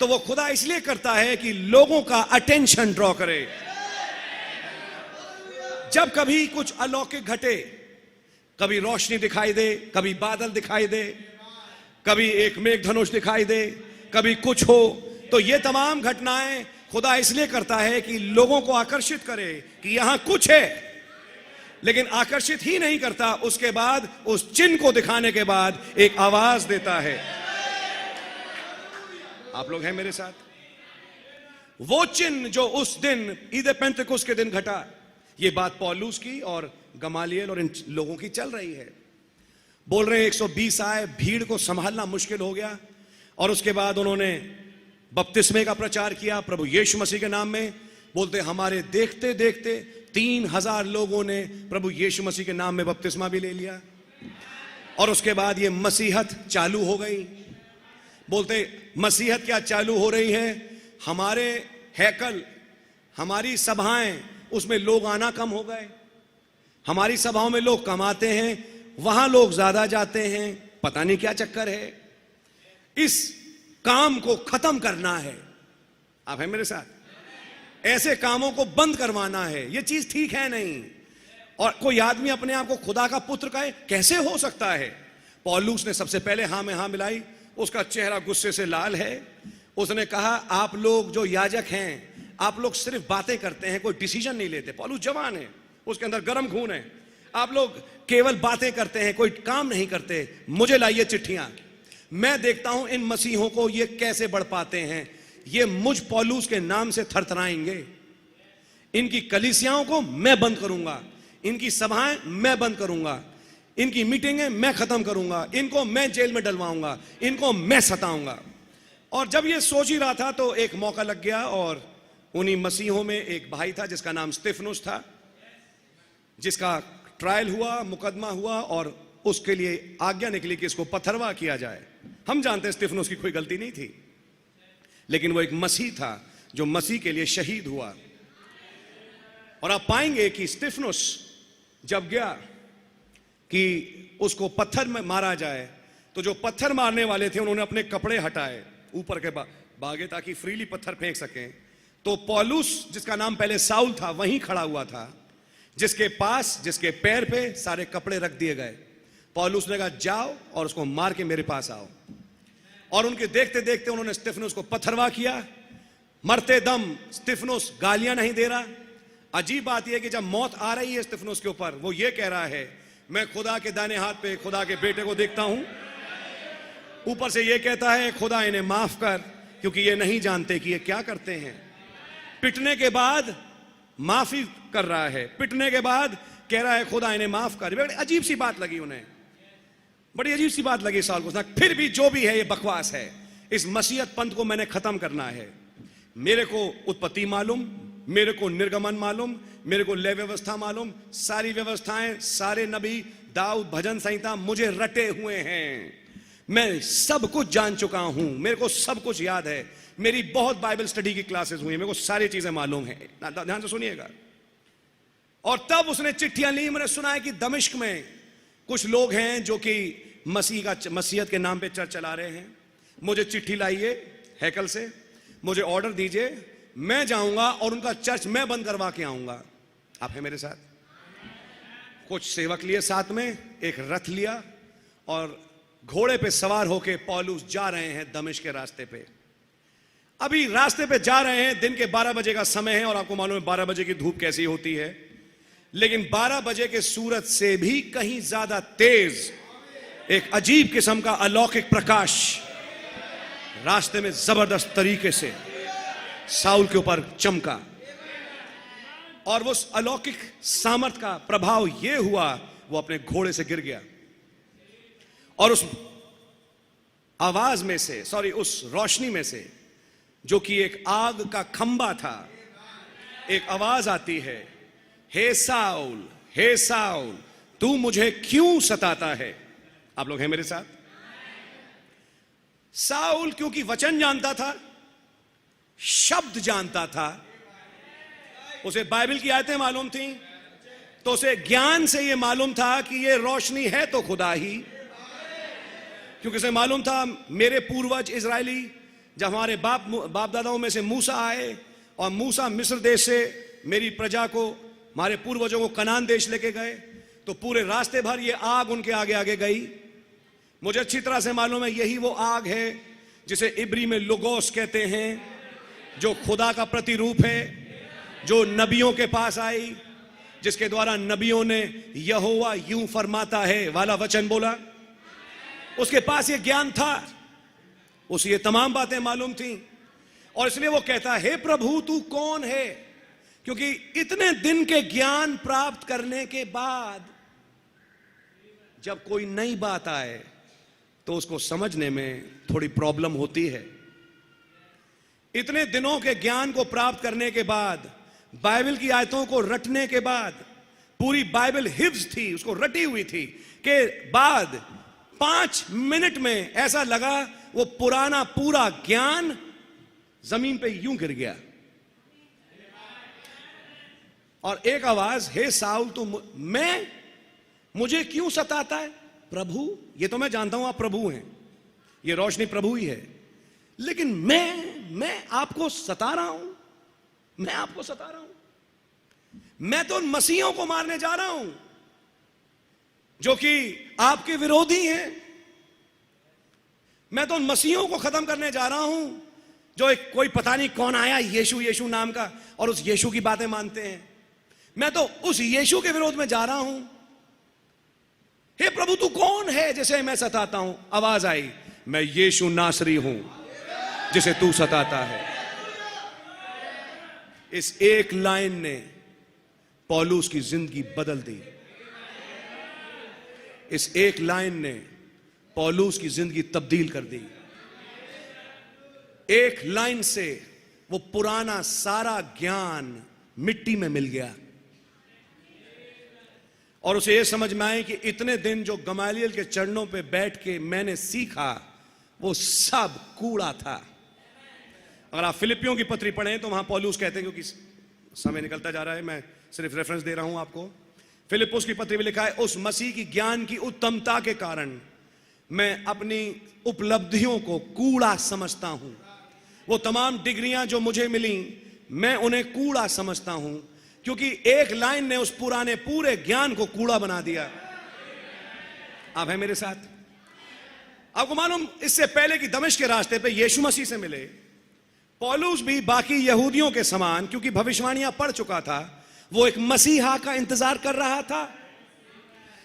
तो वो खुदा इसलिए करता है कि लोगों का अटेंशन ड्रॉ करे। जब कभी कुछ अलौकिक घटे, कभी रोशनी दिखाई दे, कभी बादल दिखाई दे, कभी एक मेघधनुष दिखाई दे, कभी कुछ हो, तो ये तमाम घटनाएं खुदा इसलिए करता है कि लोगों को आकर्षित करे कि यहां कुछ है। लेकिन आकर्षित ही नहीं करता, उसके बाद उस चिन्ह को दिखाने के बाद एक आवाज देता है। आप लोग हैं मेरे साथ? वो चिन्ह जो उस दिन ईद पेंतेकोस्त के दिन घटा, ये बात पौलुस की और गमालियल और इन लोगों की चल रही है। बोल रहे हैं 120 आए, भीड़ को संभालना मुश्किल हो गया। और उसके बाद उन्होंने बपतिस्मे का प्रचार किया प्रभु यीशु मसीह के नाम में। बोलते हमारे देखते देखते 3000 लोगों ने प्रभु यीशु मसीह के नाम में बपतिस्मा भी ले लिया। और उसके बाद ये मसीहत चालू हो गई। बोलते मसीहत क्या चालू हो रही है? हमारे हैकल, हमारी सभाएं, उसमें लोग आना कम हो गए। हमारी सभाओं में लोग कम आते हैं, वहां लोग ज्यादा जाते हैं। पता नहीं क्या चक्कर है। इस काम को खत्म करना है। आप हैं मेरे साथ? ऐसे कामों को बंद करवाना है। यह चीज ठीक है नहीं। और कोई आदमी अपने आप को खुदा का पुत्र कहे, कैसे हो सकता है? पौलुस ने सबसे पहले हां में हां मिलाई। उसका चेहरा गुस्से से लाल है। उसने कहा आप लोग जो याजक हैं, आप लोग सिर्फ बातें करते हैं, कोई डिसीजन नहीं लेते। पौलुस जवान है, उसके अंदर गर्म खून है। आप लोग केवल बातें करते हैं, कोई काम नहीं करते। मुझे लाइए चिट्ठियां, मैं देखता हूं इन मसीहों को ये कैसे बढ़ पाते हैं। ये मुझ पौलुस के नाम से थरथराएंगे। इनकी कलीसियाओं को मैं बंद करूंगा, इनकी सभाएं मैं बंद करूंगा, इनकी मीटिंगें मैं खत्म करूंगा, इनको मैं जेल में डलवाऊंगा, इनको मैं सताऊंगा। और जब ये सोच ही रहा था तो एक मौका लग गया। और उन्हीं मसीहों में एक भाई था जिसका नाम स्तिफनुस था, जिसका ट्रायल हुआ, मुकदमा हुआ और उसके लिए आज्ञा निकली कि इसको पथरवा किया जाए। हम जानते हैं स्तिफनुस की कोई गलती नहीं थी, लेकिन वो एक मसीह था जो मसीह के लिए शहीद हुआ। और आप पाएंगे कि स्तिफनुस जब गया कि उसको पत्थर में मारा जाए, तो जो पत्थर मारने वाले थे उन्होंने अपने कपड़े हटाए ऊपर के बागे ताकि फ्रीली पत्थर फेंक सकें। तो पौलुस, जिसका नाम पहले साउल था, वहीं खड़ा हुआ था, जिसके पास, जिसके पैर पे सारे कपड़े रख दिए गए। पौलुस ने कहा जाओ और उसको मार के मेरे पास आओ। और उनके देखते देखते उन्होंने स्तिफनुस को पत्थरवा किया। मरते दम स्तिफनुस गालियां नहीं दे रहा। अजीब बात यह कि जब मौत आ रही है स्तिफनुस के ऊपर, वो ये कह रहा है मैं खुदा के दाहिने हाथ पे खुदा के बेटे को देखता हूं। ऊपर से ये कहता है खुदा इन्हें माफ कर, क्योंकि ये नहीं जानते कि ये क्या करते हैं। पिटने के बाद माफी कर रहा है, पिटने के बाद कह रहा है खुदा इन्हें माफ कर। बड़ी अजीब सी बात लगी उन्हें, बड़ी अजीब सी बात लगी साल को। फिर भी जो भी है ये बकवास है, इस मसीहत पंथ को मैंने खत्म करना है। मेरे को उत्पत्ति मालूम, मेरे को निर्गमन मालूम, मेरे को लय व्यवस्था मालूम, सारी व्यवस्थाएं, सारे नबी, दाऊद, भजन संहिता मुझे रटे हुए हैं। मैं सब कुछ जान चुका हूं, मेरे को सब कुछ याद है। मेरी बहुत बाइबल स्टडी की क्लासेस हुई, मेरे को सारी चीजें मालूम है। ध्यान से सुनिएगा। और तब उसने चिट्ठियां ली। मैंने सुना है कि दमिश्क में कुछ लोग हैं जो कि मसीहत के नाम पे चर्च चला रहे हैं। मुझे चिट्ठी लाइए हैकल से, मुझे ऑर्डर दीजिए, मैं जाऊंगा और उनका चर्च मैं बंद करवा के आऊंगा। आप हैं मेरे साथ? कुछ सेवक लिए साथ में, एक रथ लिया और घोड़े पे सवार होके पौलुस जा रहे हैं दमिश्क के रास्ते पे। अभी रास्ते पे जा रहे हैं, दिन के 12 बजे का समय है और आपको मालूम है 12 बजे की धूप कैसी होती है। लेकिन 12 बजे के सूरज से भी कहीं ज्यादा तेज एक अजीब किस्म का अलौकिक प्रकाश रास्ते में जबरदस्त तरीके से साउल के ऊपर चमका। और उस अलौकिक सामर्थ का प्रभाव यह हुआ, वो अपने घोड़े से गिर गया और उस आवाज में से, उस रोशनी में से, जो कि एक आग का खंबा था, एक आवाज आती है, हे साउल, हे साउल, तू मुझे क्यों सताता है। आप लोग हैं मेरे साथ? साउल क्योंकि वचन जानता था, शब्द जानता था, उसे बाइबल की आयतें मालूम थी, तो उसे ज्ञान से यह मालूम था कि यह रोशनी है तो खुदा ही। क्योंकि उसे मालूम था मेरे पूर्वज इजरायली, जब हमारे बाप दादाओं में से मूसा आए और मूसा मिस्र देश से मेरी प्रजा को, हमारे पूर्वजों को कनान देश लेके गए, तो पूरे रास्ते भर ये आग उनके आगे आगे गई। मुझे अच्छी तरह से मालूम है यही वो आग है जिसे इब्री में लोगोस कहते हैं, जो खुदा का प्रतिरूप है, जो नबियों के पास आई, जिसके द्वारा नबियों ने यहोवा यूं फरमाता है वाला वचन बोला। उसके पास ये ज्ञान था, उसे ये तमाम बातें मालूम थी और इसलिए वो कहता हे प्रभु तू कौन है। क्योंकि इतने दिन के ज्ञान प्राप्त करने के बाद जब कोई नई बात आए तो उसको समझने में थोड़ी प्रॉब्लम होती है। इतने दिनों के ज्ञान को प्राप्त करने के बाद, बाइबल की आयतों को रटने के बाद, पूरी बाइबल हिफ्ज थी, उसको रटी हुई थी, के बाद 5 मिनट में ऐसा लगा वो पुराना पूरा ज्ञान जमीन पे यूं गिर गया। और एक आवाज, हे साउल तू मुझे क्यों सताता है। प्रभु, ये तो मैं जानता हूं आप प्रभु हैं, ये रोशनी प्रभु ही है, लेकिन मैं आपको सता रहा हूं, मैं आपको सता रहा हूं। मैं तो उन मसीहों को मारने जा रहा हूं जो कि आपके विरोधी हैं। मैं तो उन मसीहों को खत्म करने जा रहा हूं जो एक कोई पता नहीं कौन आया यीशु नाम का और उस यीशु की बातें मानते हैं। मैं तो उस यीशु के विरोध में जा रहा हूं। हे प्रभु तू कौन है जिसे मैं सताता हूं। आवाज आई, मैं यीशु नासरी हूं जिसे तू सताता है। इस एक लाइन ने पौलुस की जिंदगी बदल दी। इस एक लाइन ने पौलुस की जिंदगी तब्दील कर दी। एक लाइन से वो पुराना सारा ज्ञान मिट्टी में मिल गया और उसे यह समझ में आए कि इतने दिन जो गमालियल के चरणों पे बैठ के मैंने सीखा वो सब कूड़ा था। अगर आप फिलिपियों की पत्री पढ़ें तो वहां पौलुस कहते हैं, क्योंकि समय निकलता जा रहा है, मैं सिर्फ रेफरेंस दे रहा हूं आपको। फिलिप्पुस की पत्री में लिखा है, उस मसीह की ज्ञान की उत्तमता के कारण मैं अपनी उपलब्धियों को कूड़ा समझता हूं। वो तमाम डिग्रियां जो मुझे मिली मैं उन्हें कूड़ा समझता हूं, क्योंकि एक लाइन ने उस पुराने पूरे ज्ञान को कूड़ा बना दिया। आप हैं मेरे साथ? आपको मालूम, इससे पहले कि दमिश्क के रास्ते पे यीशु मसीह से मिले, पौलुस भी बाकी यहूदियों के समान, क्योंकि भविष्यवाणियां पढ़ चुका था, वो एक मसीहा का इंतजार कर रहा था।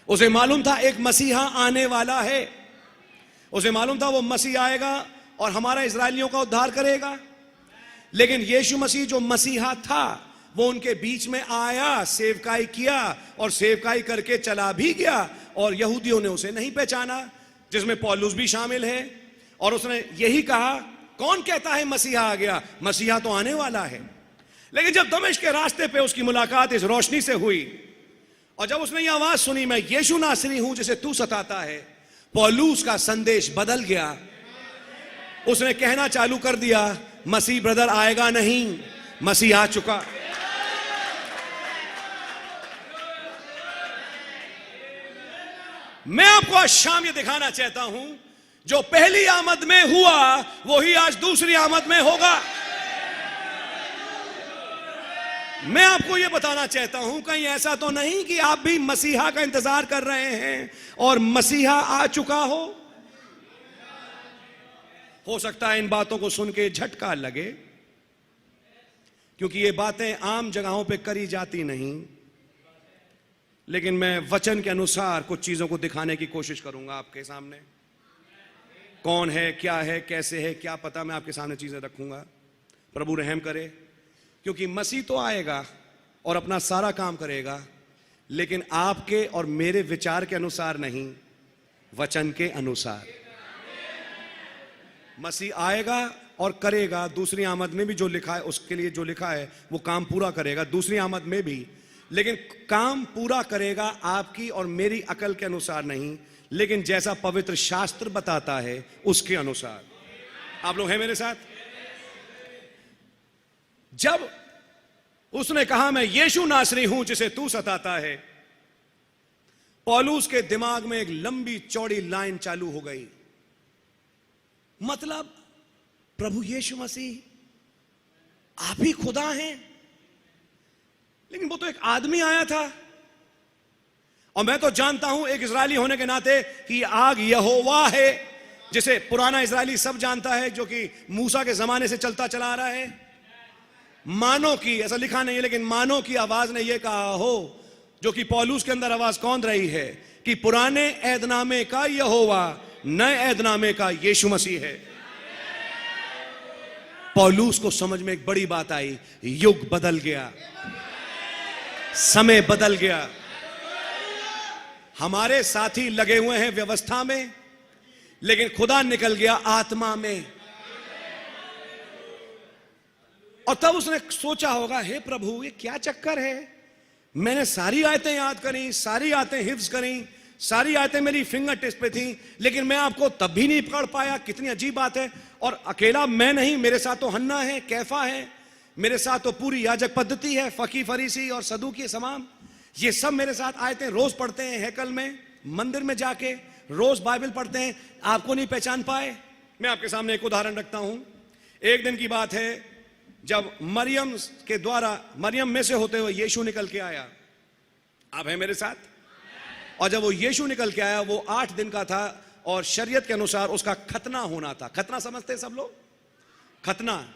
उसे मालूम था एक मसीहा आने वाला है। उसे मालूम था वो मसीह आएगा और हमारा इजरायलियों का उद्धार करेगा। लेकिन यीशु मसीह जो मसीहा था, वो उनके बीच में आया, सेवकाई किया और सेवकाई करके चला भी गया, और यहूदियों ने उसे नहीं पहचाना, जिसमें पौलुस भी शामिल है। और उसने यही कहा, कौन कहता है मसीहा आ गया? मसीहा तो आने वाला है। लेकिन जब दमिश्क के रास्ते पे उसकी मुलाकात इस रोशनी से हुई, और जब उसने ये आवाज सुनी, मैं यीशु नासरी हूं जिसे तू सताता है, पौलुस का संदेश बदल गया। उसने कहना चालू कर दिया, मसीह ब्रदर आएगा नहीं, मसीह आ चुका। मैं आपको आज शाम ये दिखाना चाहता हूं, जो पहली आमद में हुआ वही आज दूसरी आमद में होगा। मैं आपको यह बताना चाहता हूं, कहीं ऐसा तो नहीं कि आप भी मसीहा का इंतजार कर रहे हैं और मसीहा आ चुका हो सकता है इन बातों को सुन के झटका लगे, क्योंकि ये बातें आम जगहों पे करी जाती नहीं। लेकिन मैं वचन के अनुसार कुछ चीजों को दिखाने की कोशिश करूंगा आपके सामने। कौन है, क्या है, कैसे है, क्या पता, मैं आपके सामने चीजें रखूंगा। प्रभु रहम करे, क्योंकि मसीह तो आएगा और अपना सारा काम करेगा, लेकिन आपके और मेरे विचार के अनुसार नहीं, वचन के अनुसार। मसीह आएगा और करेगा, दूसरी आमद में भी जो लिखा है, उसके लिए जो लिखा है वो काम पूरा करेगा, दूसरी आमद में भी। लेकिन काम पूरा करेगा आपकी और मेरी अकल के अनुसार नहीं, लेकिन जैसा पवित्र शास्त्र बताता है उसके अनुसार। आप लोग हैं मेरे साथ? जब उसने कहा मैं यीशु नासरी हूं जिसे तू सताता है, पौलुस के दिमाग में एक लंबी चौड़ी लाइन चालू हो गई। मतलब प्रभु यीशु मसीह आप ही खुदा हैं? लेकिन वो तो एक आदमी आया था, और मैं तो जानता हूं एक इजरायली होने के नाते कि आग यहोवा है, जिसे पुराना इजरायली सब जानता है, जो कि मूसा के जमाने से चलता चला आ रहा है। मानो की, ऐसा लिखा नहीं है, लेकिन मानो की आवाज ने यह कहा हो, जो कि पौलुस के अंदर आवाज कौन रही है, कि पुराने ऐदनामे का यहोवा नए ऐदनामे का यीशु मसीह है। पौलुस को समझ में एक बड़ी बात आई, युग बदल गया, समय बदल गया। हमारे साथी लगे हुए हैं व्यवस्था में, लेकिन खुदा निकल गया आत्मा में। और तब उसने सोचा होगा, हे प्रभु ये क्या चक्कर है, मैंने सारी आयतें याद करी, सारी आयतें हिफ्ज करी, सारी आयतें मेरी फिंगर टिप्स पे थी, लेकिन मैं आपको तब भी नहीं पकड़ पाया। कितनी अजीब बात है। और अकेला मैं नहीं, मेरे साथ तो हन्ना है, कैफा है, मेरे साथ तो पूरी याजक पद्धति है, फकी फरीसी और सदूकी समाम, ये सब मेरे साथ आयतें रोज पढ़ते हैं, हैकल में, मंदिर में जाके रोज बाइबल पढ़ते हैं, आपको नहीं पहचान पाए। मैं आपके सामने एक उदाहरण रखता हूं। एक दिन की बात है, जब मरियम के द्वारा, मरियम में से होते हुए यीशु निकल के आया। आप हैं मेरे साथ? और जब वो यीशु निकल के आया, वो 8 दिन का था, और शरीयत के अनुसार उसका खतना होना था। खतना समझते हैं सब लोग? खतना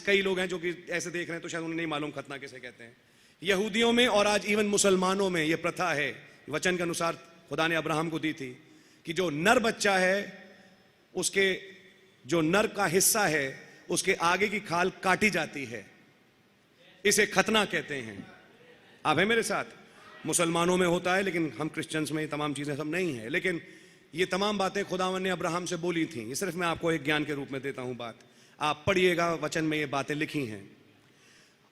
कई लोग हैं जो कि ऐसे देख रहे हैं तो शायद उन्हें नहीं मालूम खतना किसे कहते हैं। यहूदियों में और आज इवन मुसलमानों में यह प्रथा है, वचन के अनुसार खुदा ने अब्राहम को दी थी, कि जो नर बच्चा है उसके जो नर का हिस्सा है उसके आगे की खाल काटी जाती है, इसे खतना कहते हैं। आप हैं मेरे साथ? मुसलमानों में होता है, लेकिन हम क्रिश्चियंस में ये तमाम चीजें सब नहीं है। लेकिन ये तमाम बातें खुदावन ने अब्राहम से बोली थी। ये सिर्फ मैं आपको एक ज्ञान के रूप में देता हूं बात, आप पढ़िएगा, वचन में ये बातें लिखी हैं।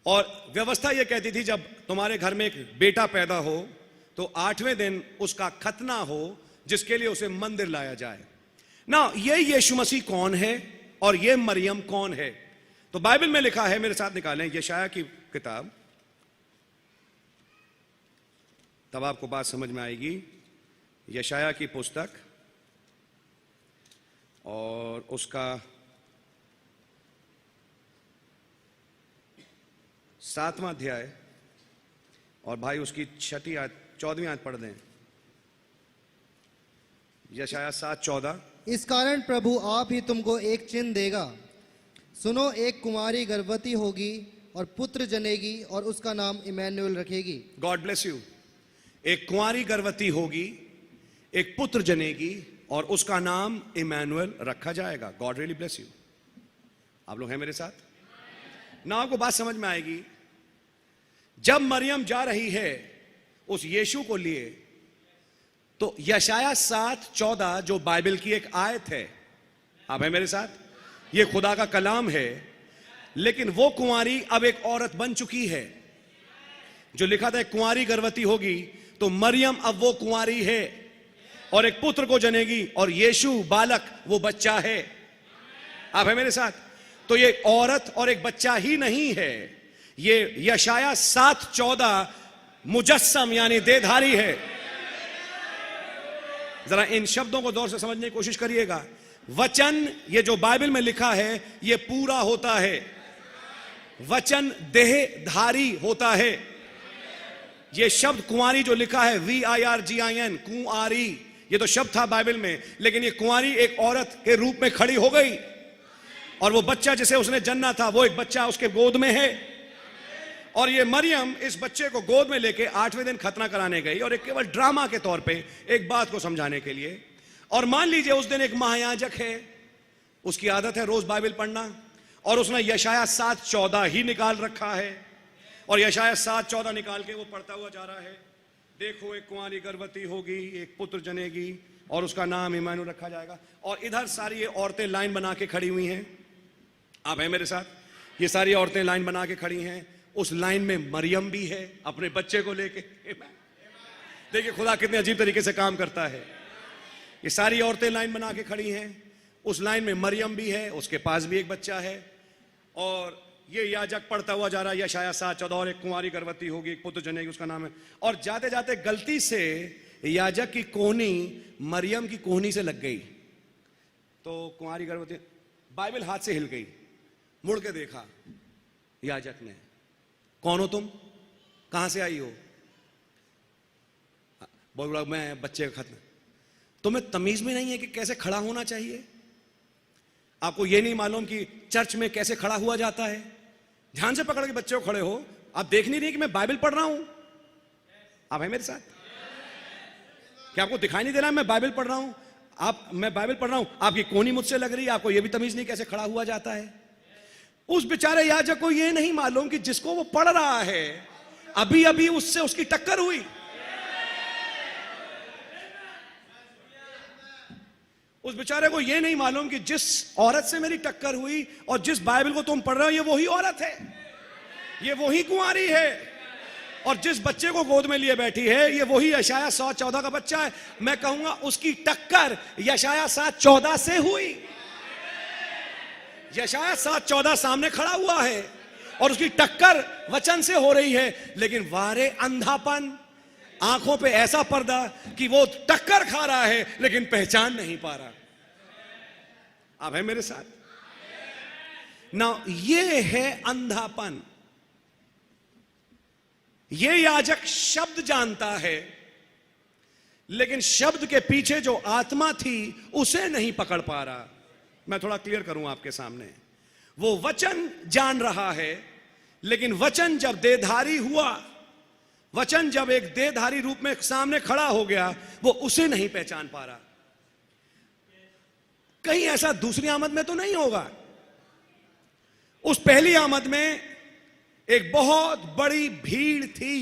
और व्यवस्था ये कहती थी, जब तुम्हारे घर में एक बेटा पैदा हो तो 8वें दिन उसका खतना हो, जिसके लिए उसे मंदिर लाया जाए ना। ये यीशु मसीह कौन है और ये मरियम कौन है? तो बाइबल में लिखा है, मेरे साथ निकालें यशायाह की किताब, तब आपको बात समझ में आएगी। यशायाह की पुस्तक और उसका 7वां अध्याय, और भाई उसकी 6वीं आयत 14वीं आयत पढ़ दें। यशाया 7:14। इस कारण प्रभु आप ही तुमको एक चिन्ह देगा। सुनो, एक कुमारी गर्भवती होगी और पुत्र जनेगी और उसका नाम इमैनुएल रखेगी। God bless you. एक कुंवारी गर्भवती होगी, एक पुत्र जनेगी और उसका नाम इमैनुएल रखा जाएगा। God really bless you. आप लोग हैं मेरे साथ ना? आपको बात समझ में आएगी। जब मरियम जा रही है उस यीशु को लिए, तो यशाया 7:14 जो बाइबल की एक आयत है, आप हैं मेरे साथ? ये खुदा का कलाम है। लेकिन वो कुंवारी अब एक औरत बन चुकी है। जो लिखा था कुंवारी गर्भवती होगी, तो मरियम अब वो कुंवारी है और एक पुत्र को जनेगी और यीशु बालक वो बच्चा है। आप हैं मेरे साथ? तो ये औरत और एक बच्चा ही नहीं है, ये यशाया 7:14 मुजस्सम यानी देहधारी है। जरा इन शब्दों को गौर से समझने की कोशिश करिएगा। वचन, ये जो बाइबल में लिखा है, ये पूरा होता है। वचन देहधारी होता है। ये शब्द कुंवारी जो लिखा है VIRGIN, कुंवारी, ये तो शब्द था बाइबल में, लेकिन ये कुंवारी एक औरत के रूप में खड़ी हो गई और वो बच्चा जिसे उसने जन्ना था, वो एक बच्चा उसके गोद में है। और ये मरियम इस बच्चे को गोद में लेके 8वें दिन खतना कराने गई, और एक केवल ड्रामा के तौर पे एक बात को समझाने के लिए। और मान लीजिए उस दिन एक महायाजक है, उसकी आदत है रोज बाइबल पढ़ना, और उसने यशाया 7:14 ही निकाल रखा है, और यशाया 7:14 निकाल के वो पढ़ता हुआ जा रहा है। देखो, एक कुंवारी गर्भवती होगी, एक पुत्र जनेगी और उसका नाम इमैनुएल रखा जाएगा। और इधर सारी ये औरतें लाइन बना के खड़ी हुई हैं। आप हैं मेरे साथ? ये सारी औरतें लाइन बना के खड़ी हैं। उस लाइन में मरियम भी है अपने बच्चे को लेके। देखिए खुदा कितने अजीब तरीके से काम करता है। ये सारी औरतें लाइन बना के खड़ी हैं, उस लाइन में मरियम भी है, उसके पास भी एक बच्चा है। और ये याजक पढ़ता हुआ जा रहा है यशाया 7:14, और एक कुंवारी गर्भवती होगी, एक पुत्र जनेगी, उसका नाम है। और जाते जाते गलती से याजक की कोहनी मरियम की कोहनी से लग गई, तो कुंवारी गर्भवती, बाइबल हाथ से हिल गई। मुड़ के देखा याजक ने, कौन हो तुम, कहां से आई हो? बोल रहा मैं बच्चे का खत्म। तुम्हें तमीज में नहीं है कि कैसे खड़ा होना चाहिए? आपको यह नहीं मालूम कि चर्च में कैसे खड़ा हुआ जाता है? ध्यान से पकड़ के बच्चे को खड़े हो। आप देख नहीं रही कि मैं बाइबल पढ़ रहा हूं? आप हैं मेरे साथ? क्या आपको दिखाई नहीं दे रहा मैं बाइबल पढ़ रहा हूं? मैं बाइबल पढ़ रहा हूं, आपकी कोहनी मुझसे लग रही है, आपको यह भी तमीज नहीं कैसे खड़ा हुआ जाता है? उस बेचारे याजक को यह नहीं मालूम कि जिसको वो पढ़ रहा है अभी अभी उससे उसकी टक्कर हुई। उस बेचारे को यह नहीं मालूम कि जिस औरत से मेरी टक्कर हुई और जिस बाइबल को तुम पढ़ रहे हो, ये वही औरत है, ये वही कुंवारी है, और जिस बच्चे को गोद में लिए बैठी है, ये वही यशाया 7:14 का बच्चा है। मैं कहूंगा उसकी टक्कर यशाया 7:14 से हुई। यशाया 7:14 सामने खड़ा हुआ है और उसकी टक्कर वचन से हो रही है, लेकिन वारे अंधापन, आंखों पे ऐसा पर्दा कि वो टक्कर खा रहा है लेकिन पहचान नहीं पा रहा। आप हैं मेरे साथ ना? ये है अंधापन। ये याजक शब्द जानता है, लेकिन शब्द के पीछे जो आत्मा थी उसे नहीं पकड़ पा रहा। मैं थोड़ा क्लियर करूं आपके सामने। वो वचन जान रहा है, लेकिन वचन जब देहधारी हुआ, वचन जब एक देहधारी रूप में सामने खड़ा हो गया, वो उसे नहीं पहचान पा रहा। कहीं ऐसा दूसरी आमद में तो नहीं होगा? उस पहली आमद में एक बहुत बड़ी भीड़ थी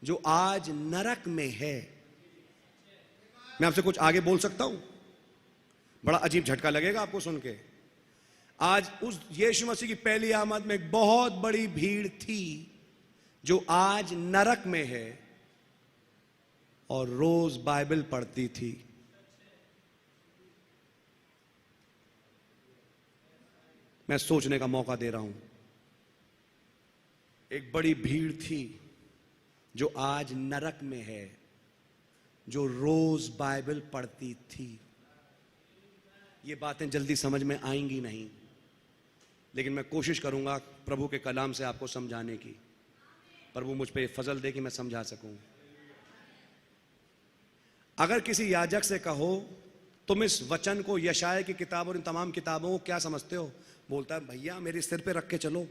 जो आज नरक में है। मैं आपसे कुछ आगे बोल सकता हूं? बड़ा अजीब झटका लगेगा आपको सुन के। आज उस यीशु मसीह की पहली आमद में एक बहुत बड़ी भीड़ थी जो आज नरक में है और रोज बाइबल पढ़ती थी। मैं सोचने का मौका दे रहा हूं। एक बड़ी भीड़ थी जो आज नरक में है, जो रोज बाइबल पढ़ती थी। ये बातें जल्दी समझ में आएंगी नहीं, लेकिन मैं कोशिश करूंगा प्रभु के कलाम से आपको समझाने की। प्रभु मुझ पे फजल दे कि मैं समझा सकूं। अगर किसी याजक से कहो तुम इस वचन को, यशाया की किताब और इन तमाम किताबों को क्या समझते हो, बोलता है भैया मेरे सिर पे रख के चलो,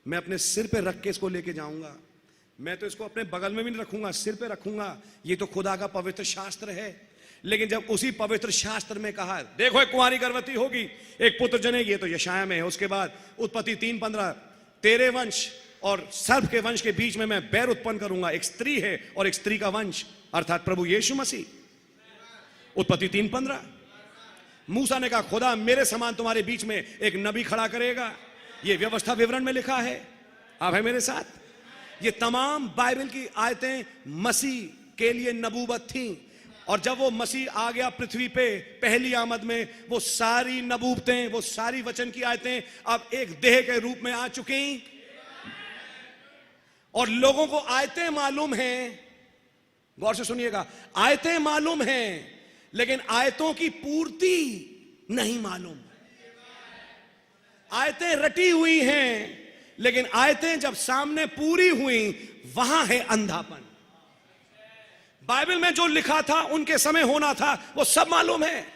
मैं अपने सिर पे रख के इसको लेके जाऊंगा, मैं तो इसको अपने बगल में भी नहीं रखूंगा, सिर पे रखूंगा, ये तो खुदा का पवित्र शास्त्र है। लेकिन जब उसी पवित्र शास्त्र में कहा देखो एक कुंवारी गर्भवती होगी, एक पुत्र जनेगी, ये तो यशाया में है। उसके बाद उत्पत्ति 3:15 तेरे वंश और सर्प के वंश के बीच में मैं बैर उत्पन्न करूंगा, एक स्त्री है और एक स्त्री का वंश, अर्थात प्रभु यीशु मसीह। उत्पत्ति 3:15 मूसा ने कहा खुदा मेरे समान तुम्हारे बीच में एक नबी खड़ा करेगा, ये व्यवस्था विवरण में लिखा है। आप है मेरे साथ? ये तमाम बाइबल की आयतें मसीह के लिए नबूवत थी, और जब वो मसीह आ गया पृथ्वी पे पहली आमद में, वो सारी नबूवतें, वो सारी वचन की आयतें अब एक देह के रूप में आ चुकी, और लोगों को आयतें मालूम हैं। गौर से सुनिएगा, आयतें मालूम हैं लेकिन आयतों की पूर्ति नहीं मालूम। आयतें रटी हुई हैं लेकिन आयतें जब सामने पूरी हुई वहां है अंधापन। बाइबल में जो लिखा था उनके समय होना था वो सब मालूम है,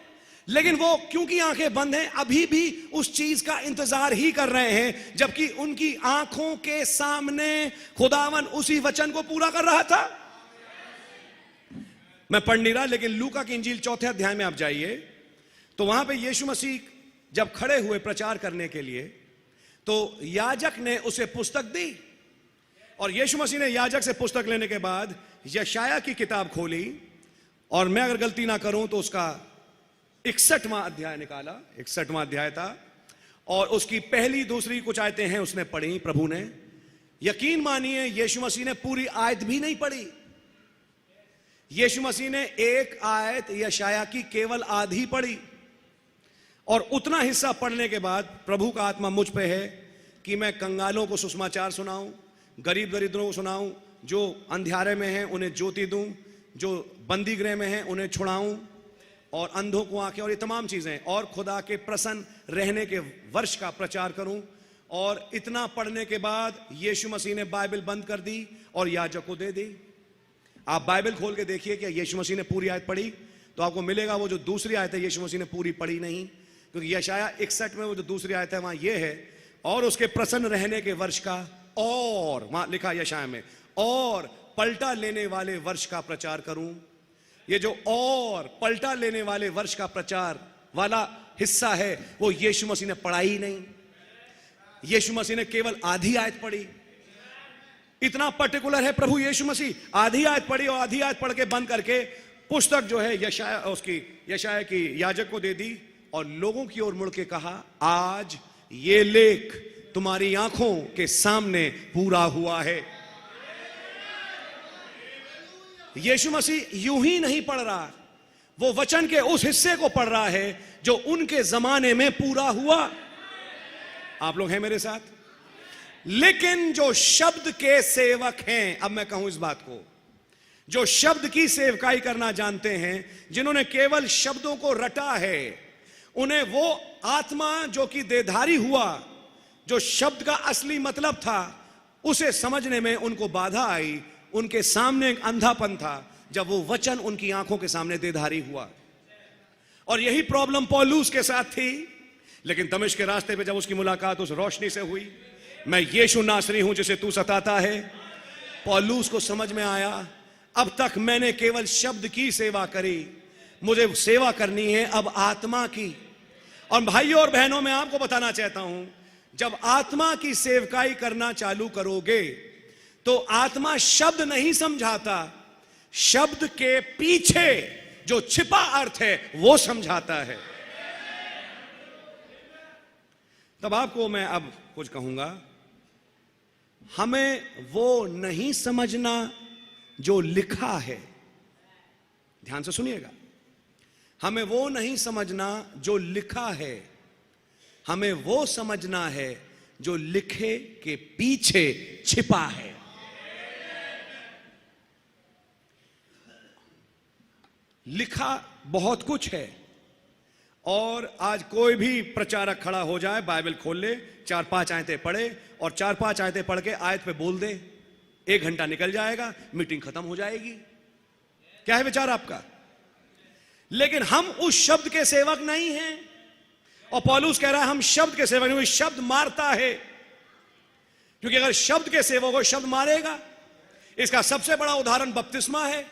लेकिन वो क्योंकि आंखें बंद हैं अभी भी उस चीज का इंतजार ही कर रहे हैं, जबकि उनकी आंखों के सामने खुदावन उसी वचन को पूरा कर रहा था। मैं पढ़ नहीं रहा, लेकिन लूका की इंजील 4 अध्याय में आप जाइए तो वहां पे यीशु मसीह जब खड़े हुए प्रचार करने के लिए, तो याजक ने उसे पुस्तक दी, और यीशु मसीह ने याजक से पुस्तक लेने के बाद यशाया की किताब खोली, और मैं अगर गलती ना करूं तो उसका 61वां अध्याय निकाला, 61वां अध्याय था, और उसकी पहली दूसरी कुछ आयतें हैं उसने पढ़ी प्रभु ने। यकीन मानिए यीशु मसीह ने पूरी आयत भी नहीं पढ़ी। यीशु मसीह ने एक आयत यशाया की केवल आधी पढ़ी, और उतना हिस्सा पढ़ने के बाद प्रभु का आत्मा मुझ पे है कि मैं कंगालों को सुसमाचार सुनाऊं, गरीब दरिद्रों को सुनाऊं, जो अंधियारे में हैं उन्हें ज्योति दूं, जो बंदी गृह में हैं उन्हें छुड़ाऊं, और अंधों को आंखें, और ये तमाम चीजें, और खुदा के प्रसन्न रहने के वर्ष का प्रचार करूं। और इतना पढ़ने के बाद यीशु मसीह ने बाइबल बंद कर दी और याजक को दे दी। आप बाइबल खोल के देखिए कि यीशु मसीह ने पूरी आयत पढ़ी, तो आपको मिलेगा वो जो दूसरी आयत है यीशु मसीह ने पूरी पढ़ी नहीं, क्योंकि यशाया 61 में वो जो दूसरी आयत है वहां ये है, और उसके प्रसन्न रहने के वर्ष का, और वहां लिखा यशाया में, और पलटा लेने वाले वर्ष का प्रचार करूं। ये जो और पलटा लेने वाले वर्ष का प्रचार वाला हिस्सा है वो यीशु मसीह ने पढ़ा ही नहीं। यीशु मसीह ने केवल आधी आयत पढ़ी। इतना पर्टिकुलर है प्रभु यीशु मसीह, आधी आयत पढ़ी और आधी आयत पढ़ के बंद करके पुस्तक जो है यशाया, उसकी यशाया की याजक को दे दी, और लोगों की ओर मुड़ के कहा आज ये लेख तुम्हारी आंखों के सामने पूरा हुआ है। यीशु मसीह यूं ही नहीं पढ़ रहा, वो वचन के उस हिस्से को पढ़ रहा है जो उनके जमाने में पूरा हुआ। आप लोग हैं मेरे साथ? लेकिन जो शब्द के सेवक हैं, अब मैं कहूं इस बात को, जो शब्द की सेवकाई करना जानते हैं, जिन्होंने केवल शब्दों को रटा है, उन्हें वो आत्मा जो कि देहधारी हुआ, जो शब्द का असली मतलब था, उसे समझने में उनको बाधा आई। उनके सामने एक अंधापन था जब वो वचन उनकी आंखों के सामने देहधारी हुआ। और यही प्रॉब्लम पौलुस के साथ थी। लेकिन दमिश्क के रास्ते पे जब उसकी मुलाकात उस रोशनी से हुई, मैं यीशु नासरी हूं जिसे तू सताता है, पौलुस को समझ में आया अब तक मैंने केवल शब्द की सेवा करी, मुझे सेवा करनी है अब आत्मा की। और भाइयों और बहनों, मैं आपको बताना चाहता हूं, जब आत्मा की सेवकाई करना चालू करोगे तो आत्मा शब्द नहीं समझाता, शब्द के पीछे जो छिपा अर्थ है वो समझाता है। तब आपको मैं अब कुछ कहूंगा, हमें वो नहीं समझना जो लिखा है। ध्यान से सुनिएगा, हमें वो नहीं समझना जो लिखा है, हमें वो समझना है जो लिखे के पीछे छिपा है। लिखा बहुत कुछ है, और आज कोई भी प्रचारक खड़ा हो जाए, बाइबल खोल ले, 4-5 आयतें पढ़े और 4-5 आयतें पढ़ के आयत पे बोल दे, 1 घंटा निकल जाएगा, मीटिंग खत्म हो जाएगी। क्या है विचार आपका? लेकिन हम उस शब्द के सेवक नहीं हैं। और पौलुस कह रहा है हम शब्द के सेवक नहीं, शब्द मारता है। क्योंकि अगर शब्द के सेवक हो, शब्द मारेगा। इसका सबसे बड़ा उदाहरण बपतिस्मा है।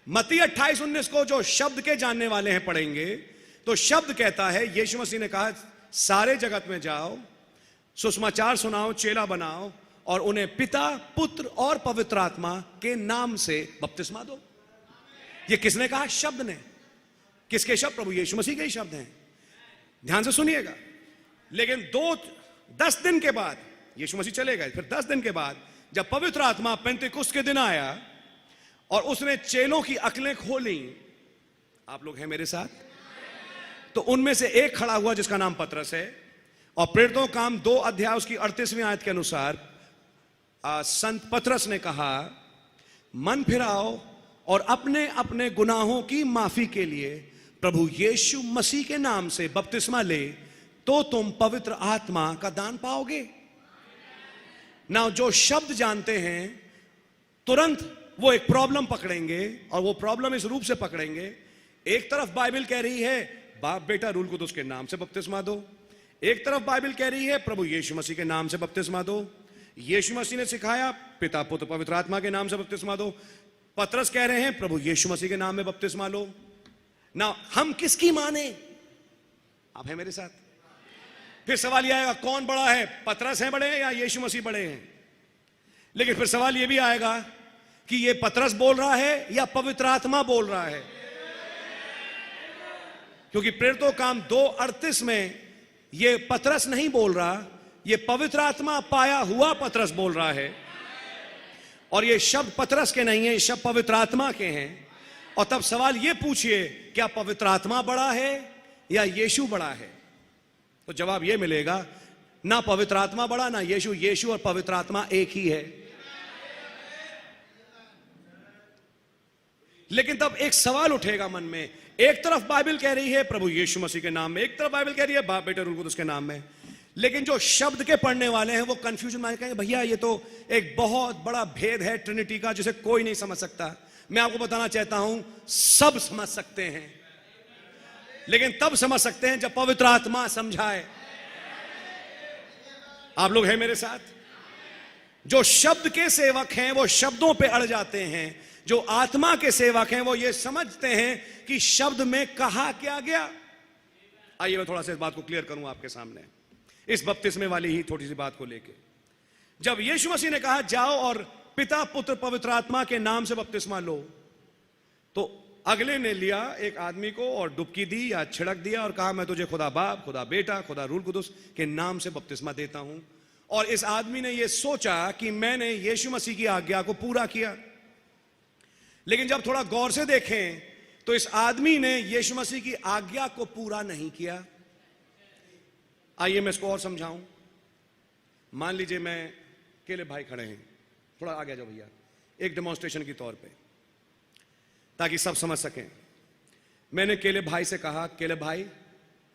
मत्ती 28:19 को जो शब्द के जानने वाले हैं पढ़ेंगे, तो शब्द कहता है, यीशु मसीह ने कहा सारे जगत में जाओ, सुसमाचार सुनाओ, चेला बनाओ और उन्हें पिता, पुत्र और पवित्र आत्मा के नाम से बपतिस्मा दो। ये किसने कहा? शब्द ने। किसके शब्द? प्रभु यीशु मसीह के ही शब्द हैं। ध्यान से सुनिएगा। लेकिन 10 दिन के बाद यीशु मसीह चले गए। फिर 10 दिन के बाद जब पवित्र आत्मा पेंतिकुस्त के दिन आया और उसने चेलों की अक्लें खोली, आप लोग हैं मेरे साथ, तो उनमें से एक खड़ा हुआ जिसका नाम पतरस है। और प्रेरितों काम 2 अध्याय उसकी 38वीं आयत के अनुसार संत पतरस ने कहा, मन फिराओ और अपने अपने गुनाहों की माफी के लिए प्रभु यीशु मसीह के नाम से बपतिस्मा ले, तो तुम पवित्र आत्मा का दान पाओगे। ना जो शब्द जानते हैं तुरंत वो एक प्रॉब्लम पकड़ेंगे, और वो प्रॉब्लम इस रूप से पकड़ेंगे। एक तरफ बाइबल कह रही है बाप बेटा रूल कुदुस के नाम से बपतिस्मा दो, एक तरफ बाइबल कह रही है प्रभु यीशु मसीह के नाम से बपतिस्मा दो। यीशु मसीह ने सिखाया पिता पुत्र पवित्र आत्मा के नाम से बपतिस्मा दो। पतरस कह रहे हैं प्रभु यीशु मसीह के नाम में बपतिस्मा लो। ना हम किसकी माने? आप हैं मेरे साथ? फिर सवाल यह आएगा कौन बड़ा है, पतरस है बड़े हैं या यीशु मसीह बड़े हैं? लेकिन फिर सवाल यह भी आएगा कि ये पतरस बोल रहा है या पवित्र आत्मा बोल रहा है? क्योंकि प्रेरितों काम 2:38 में ये पतरस नहीं बोल रहा, ये पवित्र आत्मा पाया हुआ पतरस बोल रहा है। और ये शब्द पतरस के नहीं है, ये शब्द पवित्र आत्मा के हैं। और तब सवाल ये पूछिए, क्या पवित्र आत्मा बड़ा है या यीशु बड़ा है? तो जवाब ये मिलेगा, ना पवित्र आत्मा बड़ा ना यीशु। यीशु और पवित्र आत्मा एक ही है। लेकिन तब एक सवाल उठेगा मन में, एक तरफ बाइबल कह रही है प्रभु यीशु मसीह के नाम में, एक तरफ बाइबल कह रही है बाप बेटे रूल कुदुस के नाम में। लेकिन जो शब्द के पढ़ने वाले हैं वो कंफ्यूजन में कहेंगे, भैया ये तो एक बहुत बड़ा भेद है ट्रिनिटी का जिसे कोई नहीं समझ सकता। मैं आपको बताना चाहता हूं, सब समझ सकते हैं, लेकिन तब समझ सकते हैं जब पवित्र आत्मा समझाए। आप लोग हैं मेरे साथ? जो शब्द के सेवक हैं वो शब्दों पे अड़ जाते हैं, जो आत्मा के सेवक हैं वो ये समझते हैं कि शब्द में कहा क्या गया। आइए मैं थोड़ा सा इस बात को क्लियर करूं आपके सामने, इस बपतिस्मे वाली ही थोड़ी सी बात को लेके। जब यीशु मसीह ने कहा जाओ और पिता पुत्र पवित्र आत्मा के नाम से बपतिस्मा लो, तो अगले ने लिया एक आदमी को और डुबकी दी या छिड़क दिया और कहा मैं तुझे खुदा बाप, खुदा बेटा, खुदा रूल कुदुस के नाम से बपतिस्मा देता हूं। और इस आदमी ने यह सोचा कि मैंने यीशु मसीह की आज्ञा को पूरा किया। लेकिन जब थोड़ा गौर से देखें तो इस आदमी ने यीशु मसीह की आज्ञा को पूरा नहीं किया। आइए मैं इसको और समझाऊं। मान लीजिए मैं केले भाई खड़े हैं, थोड़ा आगे जाओ भैया, एक डेमोन्स्ट्रेशन के तौर पे ताकि सब समझ सकें। मैंने केले भाई से कहा केले भाई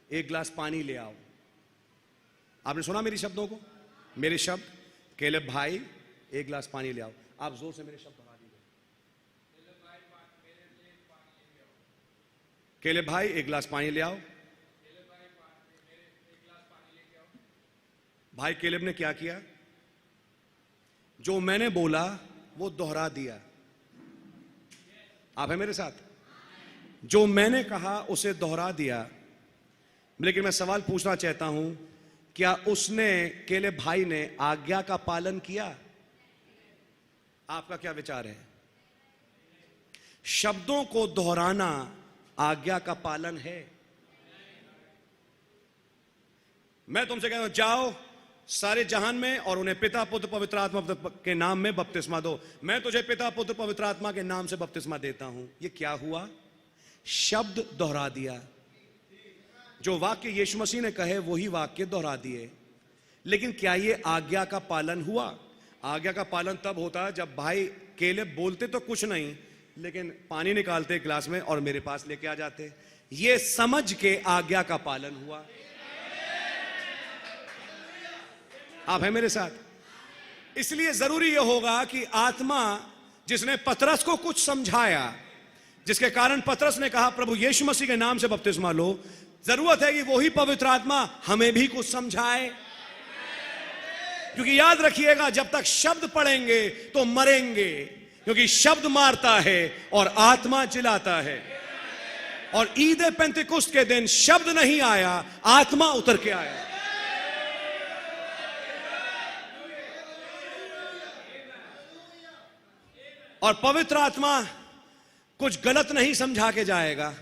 एक गिलास पानी ले आओ। आपने सुना मेरी शब्दों को? मेरे शब्द, केले भाई एक गिलास पानी ले आओ। आप जोर से मेरे शब्द दोहरा दीजिए। केले भाई एक गिलास पानी ले आओ। भाई केलेब ने क्या किया? जो मैंने बोला वो दोहरा दिया। आप है मेरे साथ? जो मैंने कहा उसे दोहरा दिया। लेकिन मैं सवाल पूछना चाहता हूं, क्या उसने, केले भाई ने आज्ञा का पालन किया? आपका क्या विचार है? शब्दों को दोहराना आज्ञा का पालन है? मैं तुमसे कहता हूं जाओ सारे जहान में और उन्हें पिता पुत्र पवित्र आत्मा के नाम में बपतिस्मा दो। मैं तुझे पिता पुत्र पवित्र आत्मा के नाम से बपतिस्मा देता हूं। ये क्या हुआ? शब्द दोहरा दिया। जो वाक्य यीशु मसीह ने कहे वही वाक्य दोहरा दिए। लेकिन क्या ये आज्ञा का पालन हुआ? आज्ञा का पालन तब होता जब भाई केले बोलते तो कुछ नहीं, लेकिन पानी निकालते गिलास में और मेरे पास लेके आ जाते। ये समझ के आज्ञा का पालन हुआ। आप हैं मेरे साथ? इसलिए जरूरी यह होगा कि आत्मा जिसने पतरस को कुछ समझाया जिसके कारण पतरस ने कहा प्रभु यीशु मसीह के नाम से बपतिस्मा लो। जरूरत है कि वही पवित्र आत्मा हमें भी कुछ समझाए, क्योंकि याद रखिएगा जब तक शब्द पढ़ेंगे तो मरेंगे, क्योंकि शब्द मारता है और आत्मा जिलाता है। और ईद पेंतिकुस्त के दिन शब्द नहीं आया, आत्मा उतर के आया। और पवित्र आत्मा कुछ गलत नहीं समझा के जाएगा।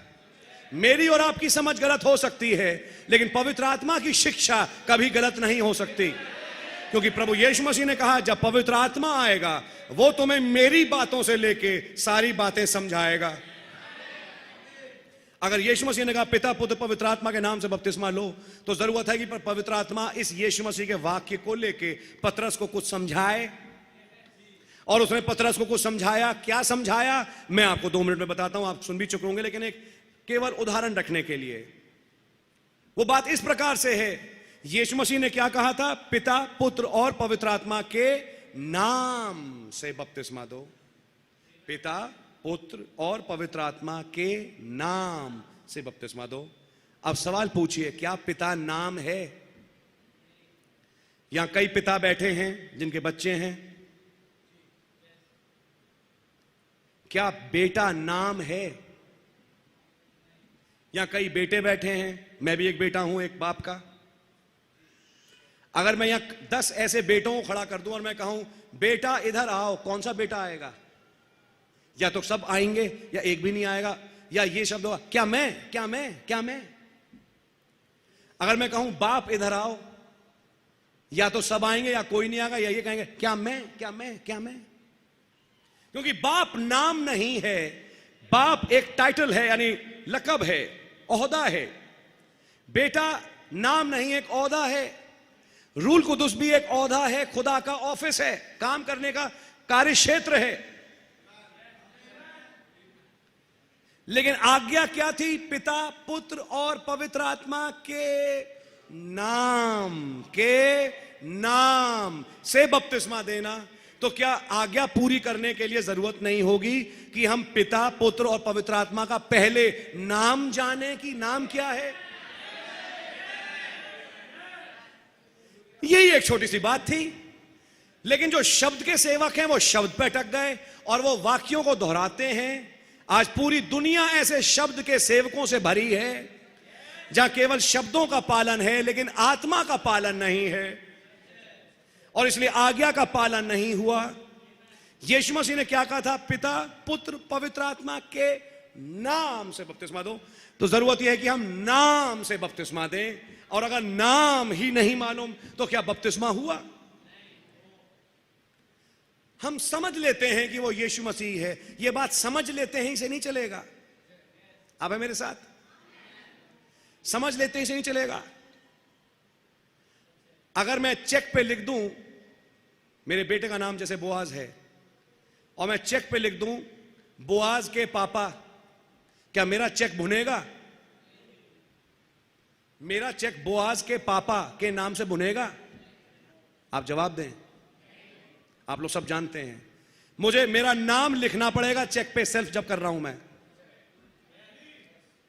मेरी और आपकी समझ गलत हो सकती है, लेकिन पवित्र आत्मा की शिक्षा कभी गलत नहीं हो सकती, क्योंकि प्रभु यीशु मसीह ने कहा जब पवित्र आत्मा आएगा वो तुम्हें मेरी बातों से लेके सारी बातें समझाएगा। अगर यीशु मसीह ने कहा पिता पुत्र पवित्र आत्मा के नाम से बपतिस्मा लो, तो जरूरत है कि पवित्र आत्मा इस यीशु मसीह के वाक्य को लेके पतरस को कुछ समझाए। और उसने पतरस को कुछ समझाया। क्या समझाया मैं आपको 2 मिनट में बताता हूं, आप सुन भी चुके होंगे, लेकिन एक केवल उदाहरण रखने के लिए। वो बात इस प्रकार से है, यीशु मसीह ने क्या कहा था? पिता पुत्र और पवित्र आत्मा के नाम से बपतिस्मा दो। पिता पुत्र और पवित्र आत्मा के नाम से बपतिस्मा दो। अब सवाल पूछिए, क्या पिता नाम है? यहां कई पिता बैठे हैं जिनके बच्चे हैं। क्या बेटा नाम है? यहां कई बेटे बैठे हैं, मैं भी एक बेटा हूं एक बाप का। अगर मैं यहां 10 ऐसे बेटों को खड़ा कर दूं और मैं कहूं बेटा इधर आओ, कौन सा बेटा आएगा? या तो सब आएंगे या एक भी नहीं आएगा, या ये शब्द होगा क्या मैं, क्या मैं, क्या मैं। अगर मैं कहूं बाप इधर आओ, या तो सब आएंगे या कोई नहीं आएगा, या ये कहेंगे क्या मैं, क्या मैं, क्या मैं। क्योंकि बाप नाम नहीं है, बाप एक टाइटल है, यानी लकब है, ओहदा है। बेटा नाम नहीं, एक ओहदा है। रूल कुदुस भी एक ओहदा है, खुदा का ऑफिस है, काम करने का कार्य क्षेत्र है। लेकिन आज्ञा क्या थी? पिता पुत्र और पवित्र आत्मा के नाम से बपतिस्मा देना। तो क्या आज्ञा पूरी करने के लिए जरूरत नहीं होगी कि हम पिता पुत्र और पवित्र आत्मा का पहले नाम जाने कि नाम क्या है? यही एक छोटी सी बात थी। लेकिन जो शब्द के सेवक हैं वो शब्द पे अटक गए और वो वाक्यों को दोहराते हैं। आज पूरी दुनिया ऐसे शब्द के सेवकों से भरी है जहां केवल शब्दों का पालन है लेकिन आत्मा का पालन नहीं है, और इसलिए आज्ञा का पालन नहीं हुआ। यीशु मसीह ने क्या कहा था? पिता पुत्र पवित्र आत्मा के नाम से बपतिस्मा दो। तो जरूरत यह है कि हम नाम से बपतिस्मा दें, और अगर नाम ही नहीं मालूम तो क्या बपतिस्मा हुआ? हम समझ लेते हैं कि वो यीशु मसीह है, ये बात समझ लेते हैं, इसे नहीं चलेगा। आप है मेरे साथ? समझ लेते हैं, इसे नहीं चलेगा। अगर मैं चेक पे लिख दूं मेरे बेटे का नाम जैसे बोआज है, और मैं चेक पे लिख दूं बोआज के पापा, क्या मेरा चेक भुनेगा? मेरा चेक बोआज के पापा के नाम से भुनेगा? आप जवाब दें। आप लोग सब जानते हैं मुझे मेरा नाम लिखना पड़ेगा चेक पे, सेल्फ जब कर रहा हूं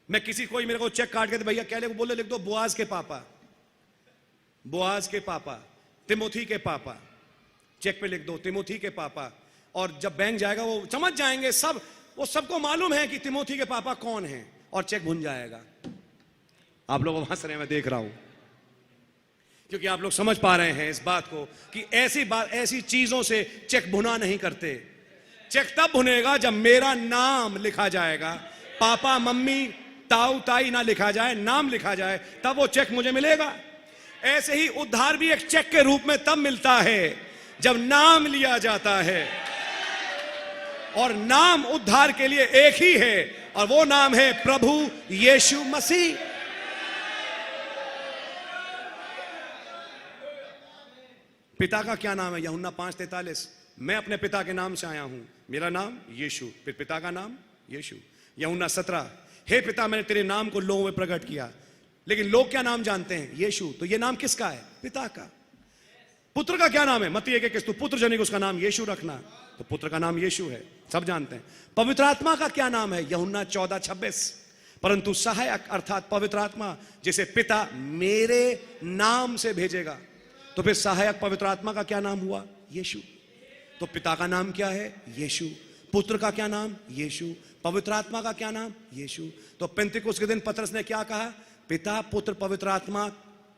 मैं किसी कोई मेरे को चेक काट के भैया क्या लिख, बोले लिख दो बोआज के पापा, बोआज के पापा, तिमोथी के पापा। चेक पे लिख दो तिमोथी के पापा, और जब बैंक जाएगा वो समझ जाएंगे सब, वो सबको मालूम है कि तिमोथी के पापा कौन है, और चेक भुन जाएगा। आप लोग हंस रहे हैं, मैं देख रहा हूं, क्योंकि आप लोग समझ पा रहे हैं इस बात को कि ऐसी चीजों से चेक भुना नहीं करते। चेक तब भुनेगा जब मेरा नाम लिखा जाएगा, पापा मम्मी ताऊ ताई ना लिखा जाए, नाम लिखा जाए, तब वो चेक मुझे मिलेगा। ऐसे ही उद्धार भी एक चेक के रूप में तब मिलता है जब नाम लिया जाता है, और नाम उद्धार के लिए एक ही है, और वो नाम है प्रभु यीशु मसीह। पिता का क्या नाम है? यूहन्ना 5:43, मैं अपने पिता के नाम से आया हूं, मेरा नाम यीशु, फिर पिता का नाम यीशु। यूहन्ना 17, हे पिता मैंने तेरे नाम को लोगों में प्रकट किया। लेकिन लोग क्या नाम जानते हैं? यीशु। तो ये नाम किसका है? पिता का। पुत्र का क्या नाम है? मत्ती 1:21, पुत्र जनिक उसका नाम यीशु रखना। तो पुत्र का नाम यीशु है, सब जानते हैं। पवित्र आत्मा का क्या नाम है? यूहन्ना 14:26, परंतु सहायक अर्थात पवित्र आत्मा जिसे पिता मेरे नाम से भेजेगा। तो फिर सहायक पवित्र आत्मा का क्या नाम हुआ? यीशु। तो पिता का नाम क्या है? यीशु। पुत्र का क्या नाम? यीशु। पवित्र आत्मा का क्या नाम? यीशु। तो पेंतिकुस्त के दिन पतरस ने क्या कहा? पिता पुत्र पवित्र आत्मा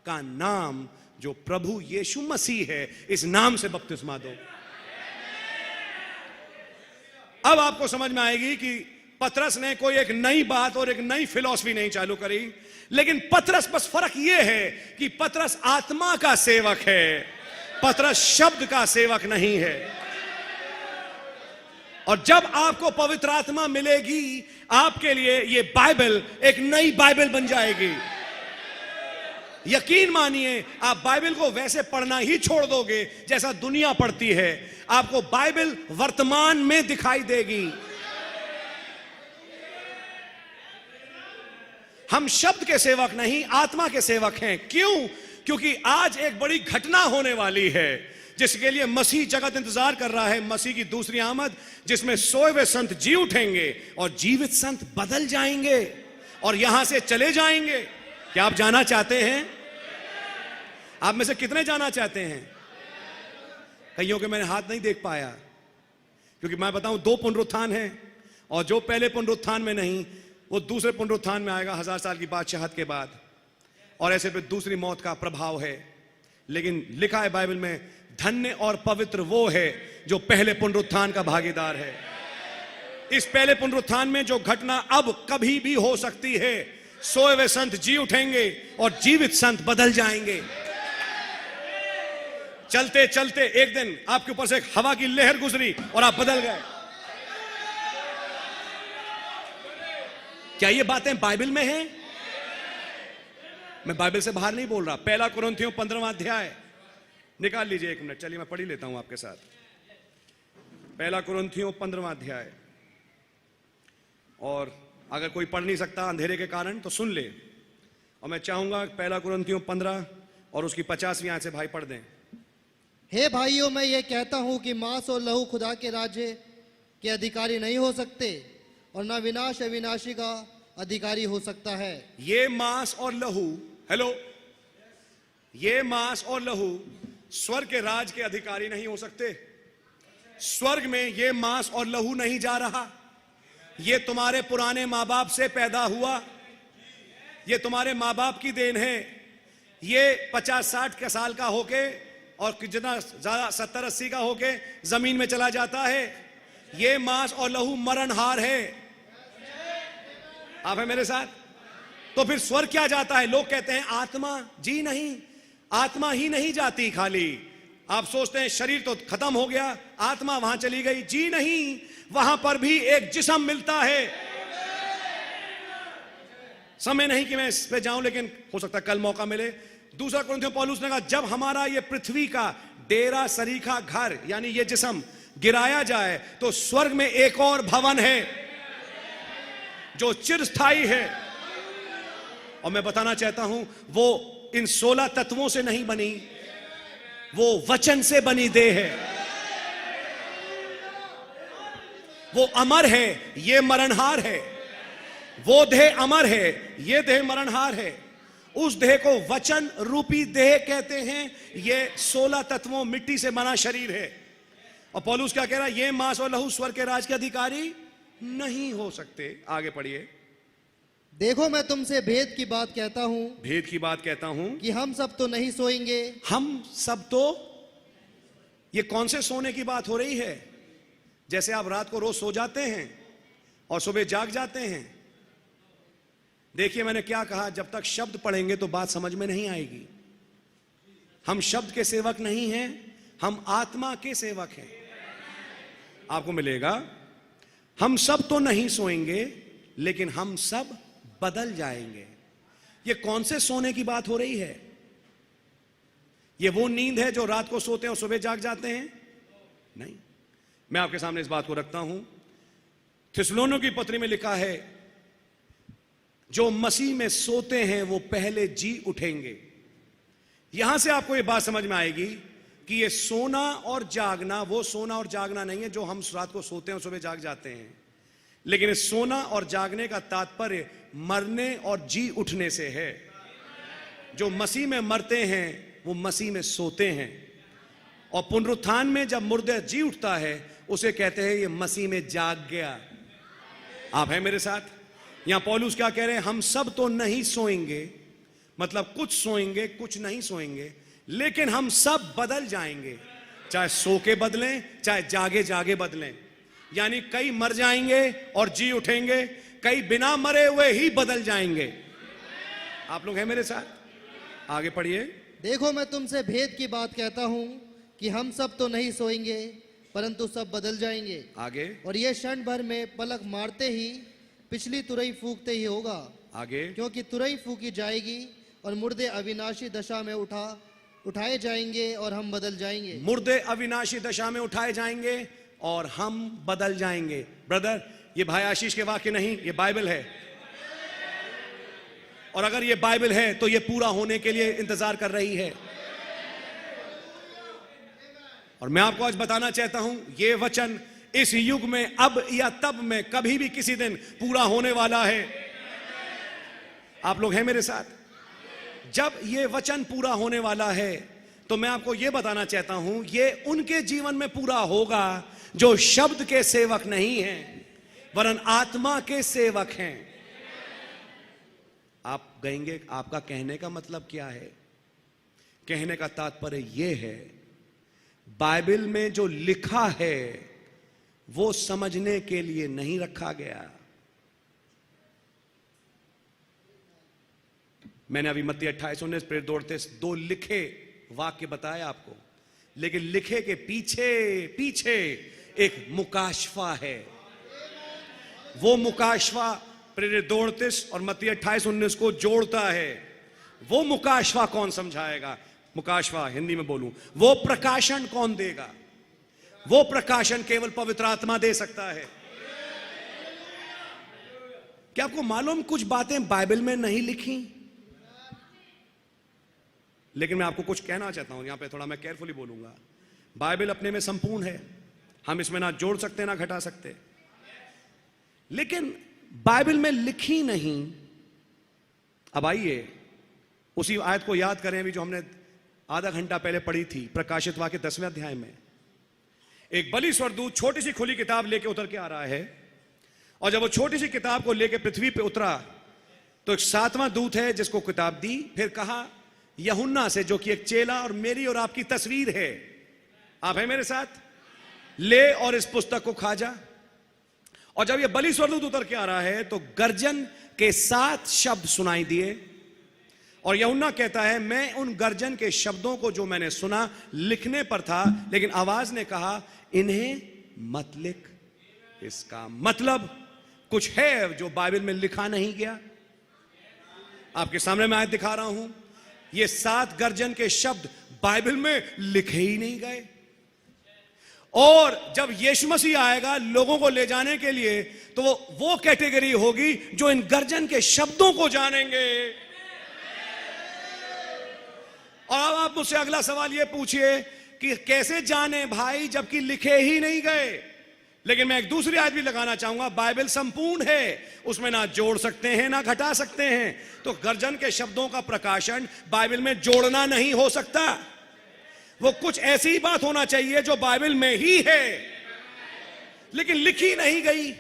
का नाम जो प्रभु यीशु मसीह है, इस नाम से बपतिस्मा दो। अब आपको समझ में आएगी कि पतरस ने कोई एक नई बात और एक नई फिलॉसफी नहीं चालू करी, लेकिन पतरस, बस फर्क यह है कि पतरस आत्मा का सेवक है, पतरस शब्द का सेवक नहीं है। और जब आपको पवित्र आत्मा मिलेगी, आपके लिए यह बाइबल एक नई बाइबल बन जाएगी। यकीन मानिए, आप बाइबल को वैसे पढ़ना ही छोड़ दोगे जैसा दुनिया पढ़ती है। आपको बाइबल वर्तमान में दिखाई देगी। हम शब्द के सेवक नहीं, आत्मा के सेवक हैं। क्यों? क्योंकि आज एक बड़ी घटना होने वाली है जिसके लिए मसीह जगत इंतजार कर रहा है। मसीह की दूसरी आमद, जिसमें सोए हुए संत जी उठेंगे और जीवित संत बदल जाएंगे और यहां से चले जाएंगे। क्या आप जाना चाहते हैं? आप में से कितने जाना चाहते हैं? कईयों के मैंने हाथ नहीं देख पाया, क्योंकि मैं बताऊं 2 पुनरुत्थान हैं, और जो पहले पुनरुत्थान में नहीं, वो दूसरे पुनरुत्थान में आएगा 1000 साल की बादशाहत के बाद, और ऐसे पे दूसरी मौत का प्रभाव है। लेकिन लिखा है बाइबल में, धन्य और पवित्र वो है जो पहले पुनरुत्थान का भागीदार है। इस पहले पुनरुत्थान में जो घटना अब कभी भी हो सकती है, सोए हुए संत जी उठेंगे और जीवित संत बदल जाएंगे। चलते चलते एक दिन आपके ऊपर से एक हवा की लहर गुजरी और आप बदल गए। क्या ये बातें बाइबल में हैं? मैं बाइबल से बाहर नहीं बोल रहा। 1 कुरिन्थियों 15वां अध्याय निकाल लीजिए, 1 मिनट, चलिए मैं पढ़ ही लेता हूं आपके साथ। 1 कुरिन्थियों 15वां अध्याय। और अगर कोई पढ़ नहीं सकता अंधेरे के कारण तो सुन ले, और मैं चाहूंगा 1 कुरिन्थियों 15 और उसकी 50वीं आयत से भाई पढ़ दें। हे भाइयों, मैं ये कहता हूं कि मांस और लहू खुदा के राज्य के अधिकारी नहीं हो सकते, और न विनाश अविनाशी का अधिकारी हो सकता है। ये मांस और लहू, हेलो, ये मांस और लहू स्वर्ग के राज के अधिकारी नहीं हो सकते। स्वर्ग में ये मांस और लहू नहीं जा रहा। ये तुम्हारे पुराने माँ बाप से पैदा हुआ, ये तुम्हारे माँ बाप की देन है। ये 50-60 साल का होके और जितना ज्यादा 70-80 का होके जमीन में चला जाता है। ये मांस और लहू मरणहार है। आप है मेरे साथ? तो फिर स्वर्ग क्या जाता है? लोग कहते हैं आत्मा। जी नहीं, आत्मा ही नहीं जाती खाली। आप सोचते हैं शरीर तो खत्म हो गया, आत्मा वहां चली गई। जी नहीं, वहां पर भी एक जिस्म मिलता है। समय नहीं कि मैं इस पे जाऊं, लेकिन हो सकता है कल मौका मिले। 2 कुरिन्थियों पौलुस ने कहा, जब हमारा ये पृथ्वी का डेरा सरीखा घर यानी ये जिस्म गिराया जाए, तो स्वर्ग में एक और भवन है जो चिरस्थायी है। और मैं बताना चाहता हूं, वो इन 16 तत्वों से नहीं बनी, वो वचन से बनी देह है। वो अमर है, ये मरणहार है। वो देह अमर है, ये देह मरणहार है। उस देह को वचन रूपी देह कहते हैं। ये 16 तत्वों मिट्टी से बना शरीर है। और पौलुस क्या कह रहा है? ये मांस और लहू स्वर्ग के राज के अधिकारी नहीं हो सकते। आगे पढ़िए। देखो, मैं तुमसे भेद की बात कहता हूं, भेद की बात कहता हूं कि हम सब तो नहीं सोएंगे। हम सब तो, ये कौन से सोने की बात हो रही है? जैसे आप रात को रोज सो जाते हैं और सुबह जाग जाते हैं। देखिए मैंने क्या कहा, जब तक शब्द पढ़ेंगे तो बात समझ में नहीं आएगी। हम शब्द के सेवक नहीं हैं, हम आत्मा के सेवक हैं। आपको मिलेगा, हम सब तो नहीं सोएंगे लेकिन हम सब बदल जाएंगे। ये कौन से सोने की बात हो रही है? ये वो नींद है जो रात को सोते हैं और सुबह जाग जाते हैं? नहीं। मैं आपके सामने इस बात को रखता हूं। थिस्सलुनीकियों की पत्री में लिखा है, जो मसीह में सोते हैं वो पहले जी उठेंगे। यहां से आपको ये बात समझ में आएगी कि ये सोना और जागना वो सोना और जागना नहीं है जो हम रात को सोते हैं और सुबह जाग जाते हैं, लेकिन इस सोना और जागने का तात्पर्य मरने और जी उठने से है। जो मसीह में मरते हैं वो मसीह में सोते हैं, और पुनरुत्थान में जब मुर्दा जी उठता है उसे कहते हैं ये मसीह में जाग गया। आप हैं मेरे साथ? यहां पौलुस क्या कह रहे हैं? हम सब तो नहीं सोएंगे, मतलब कुछ सोएंगे कुछ नहीं सोएंगे, लेकिन हम सब बदल जाएंगे, चाहे सो के बदलें चाहे जागे जागे बदलें। यानी कई मर जाएंगे और जी उठेंगे, कई बिना मरे हुए ही बदल जाएंगे। आप लोग हैं मेरे साथ? आगे पढ़िए। देखो मैं तुमसे भेद की बात कहता हूं कि हम सब तो नहीं सोएंगे परंतु सब बदल जाएंगे। आगे और ये क्षण भर में पलक मारते ही पिछली तुरई फूंकते ही होगा। आगे। क्योंकि तुरई फूंकी जाएगी और मुर्दे अविनाशी दशा में उठाए जाएंगे और हम बदल जाएंगे। मुर्दे अविनाशी दशा में उठाए जाएंगे और हम बदल जाएंगे। ब्रदर, ये भाई आशीष के वाक्य नहीं, ये बाइबल है। और अगर ये बाइबल है तो ये पूरा होने के लिए इंतजार कर रही है। और मैं आपको आज बताना चाहता हूं, ये वचन इस युग में अब या तब में कभी भी किसी दिन पूरा होने वाला है। आप लोग हैं मेरे साथ? जब ये वचन पूरा होने वाला है तो मैं आपको ये बताना चाहता हूं, ये उनके जीवन में पूरा होगा जो शब्द के सेवक नहीं हैं वरन आत्मा के सेवक हैं। आप कहेंगे आपका कहने का मतलब क्या है? कहने का तात्पर्य यह है, बाइबल में जो लिखा है वो समझने के लिए नहीं रखा गया। मैंने अभी मत्ती 28:19 प्रेरित दौड़ते 2 लिखे वाक्य बताए आपको, लेकिन लिखे के पीछे पीछे एक मुकाशफा है। वो मुकाशफा प्रेरित दौड़ते और मत्ती 28:19 को जोड़ता है। वो मुकाशफा कौन समझाएगा? मुकाशफा हिंदी में बोलूं, वो प्रकाशन कौन देगा? वो प्रकाशन केवल पवित्र आत्मा दे सकता है। क्या आपको मालूम कुछ बातें बाइबल में नहीं लिखी? लेकिन मैं आपको कुछ कहना चाहता हूं, यहां पे थोड़ा मैं केयरफुली बोलूंगा। बाइबल अपने में संपूर्ण है, हम इसमें ना जोड़ सकते ना घटा सकते, लेकिन बाइबल में लिखी नहीं। अब आइए उसी आयत को याद करें अभी जो हमने आधा घंटा पहले पढ़ी थी, प्रकाशित वाक्य 10वें अध्याय में। एक बलि स्वर्गदूत छोटी सी खुली किताब लेके उतर के आ रहा है, और जब वो छोटी सी किताब को लेके पृथ्वी पे उतरा तो एक 7वां दूत है जिसको किताब दी। फिर कहा यूहन्ना से, जो कि एक चेला और मेरी और आपकी तस्वीर है, आप है मेरे साथ, ले और इस पुस्तक को खा जा। और जब ये बलि स्वर्गदूत उतर के आ रहा है तो गर्जन के 7 शब्द सुनाई दिए, और यूहन्ना कहता है मैं उन गर्जन के शब्दों को जो मैंने सुना लिखने पर था, लेकिन आवाज ने कहा इन्हें मत लिख। इसका मतलब कुछ है जो बाइबल में लिखा नहीं गया। आपके सामने मैं आयत दिखा रहा हूं, ये 7 गर्जन के शब्द बाइबल में लिखे ही नहीं गए। और जब यीशु मसीह आएगा लोगों को ले जाने के लिए, तो वो कैटेगरी होगी जो इन गर्जन के शब्दों को जानेंगे। और अब आप मुझसे अगला सवाल ये पूछिए कि कैसे जाने भाई जबकि लिखे ही नहीं गए। लेकिन मैं एक दूसरी आयत भी लगाना चाहूंगा, बाइबल संपूर्ण है, उसमें ना जोड़ सकते हैं ना घटा सकते हैं। तो गर्जन के शब्दों का प्रकाशन बाइबल में जोड़ना नहीं हो सकता। वो कुछ ऐसी बात होना चाहिए जो बाइबल में ही है लेकिन लिखी नहीं गई।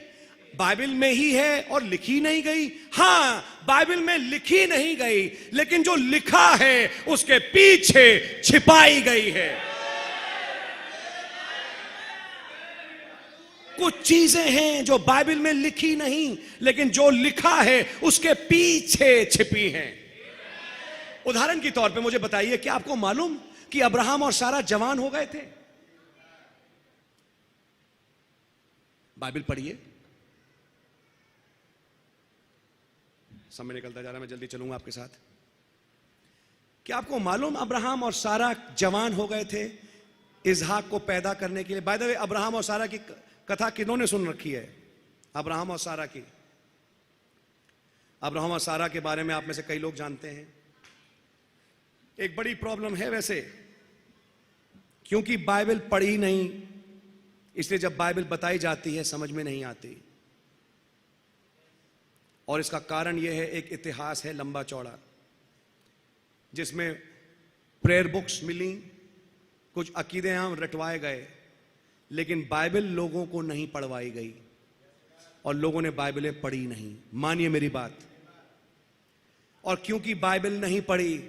बाइबल में ही है और लिखी नहीं गई। हां, बाइबल में लिखी नहीं गई, लेकिन जो लिखा है उसके पीछे छिपाई गई है। कुछ चीजें हैं जो बाइबल में लिखी नहीं, लेकिन जो लिखा है उसके पीछे छिपी हैं। उदाहरण के तौर पे मुझे बताइए कि आपको मालूम कि अब्राहम और सारा जवान हो गए थे? बाइबल पढ़िए। समय निकलता जा रहा है, मैं जल्दी चलूंगा आपके साथ। क्या आपको मालूम अब्राहम और सारा जवान हो गए थे इसहाक को पैदा करने के लिए? बाय द वे, अब्राहम और सारा की कथा किन्होंने सुन रखी है? अब्राहम और सारा की। अब्राहम और सारा के बारे में आप में से कई लोग जानते हैं। एक बड़ी प्रॉब्लम है वैसे, क्योंकि बाइबल पढ़ी नहीं, इसलिए जब बाइबल बताई जाती है समझ में नहीं आती। और इसका कारण यह है, एक इतिहास है लंबा चौड़ा, जिसमें प्रेयर बुक्स मिली, कुछ अकीदे हम रटवाए गए, लेकिन बाइबल लोगों को नहीं पढ़वाई गई और लोगों ने बाइबलें पढ़ी नहीं। मानिए मेरी बात। और क्योंकि बाइबल नहीं पढ़ी,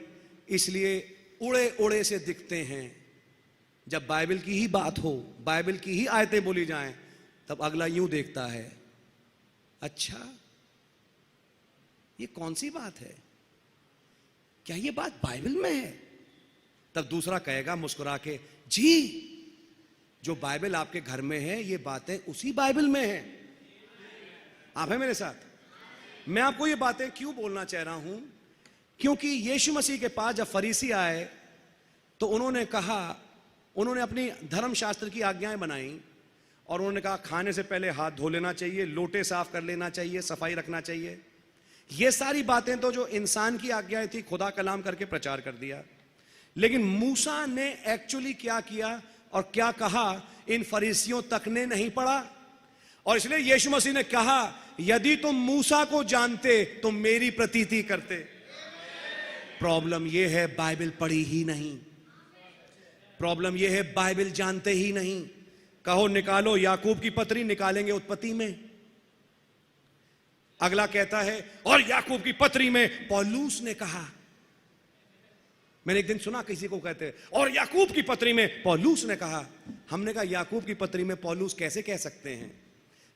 इसलिए उड़े उड़े से दिखते हैं। जब बाइबल की ही बात हो, बाइबल की ही आयतें बोली जाएं, तब अगला यूं देखता है, अच्छा ये कौन सी बात है, क्या ये बात बाइबल में है? तब दूसरा कहेगा मुस्कुरा के, जी जो बाइबल आपके घर में है, ये बातें उसी बाइबल में है। आप हैं मेरे साथ? मैं आपको ये बातें क्यों बोलना चाह रहा हूं, क्योंकि यीशु मसीह के पास जब फरीसी आए तो उन्होंने कहा, उन्होंने अपनी धर्मशास्त्र की आज्ञाएं बनाई और उन्होंने कहा खाने से पहले हाथ धो लेना चाहिए, लोटे साफ कर लेना चाहिए, सफाई रखना चाहिए। ये सारी बातें तो जो इंसान की आज्ञाएं थी, खुदा कलाम करके प्रचार कर दिया। लेकिन मूसा ने एक्चुअली क्या किया और क्या कहा, इन फरीसियों तक ने नहीं पढ़ा। और इसलिए यीशु मसीह ने कहा, यदि तुम मूसा को जानते तो मेरी प्रतीति करते। प्रॉब्लम यह है बाइबल पढ़ी ही नहीं, प्रॉब्लम यह है बाइबल जानते ही नहीं। कहो निकालो याकूब की पत्री, निकालेंगे उत्पत्ति में। अगला कहता है और याकूब की पत्री में पौलुस ने कहा। मैंने एक दिन सुना किसी को कहते और याकूब की पत्री में पौलुस ने कहा। हमने कहा याकूब की पत्री में पौलुस कैसे कह सकते हैं?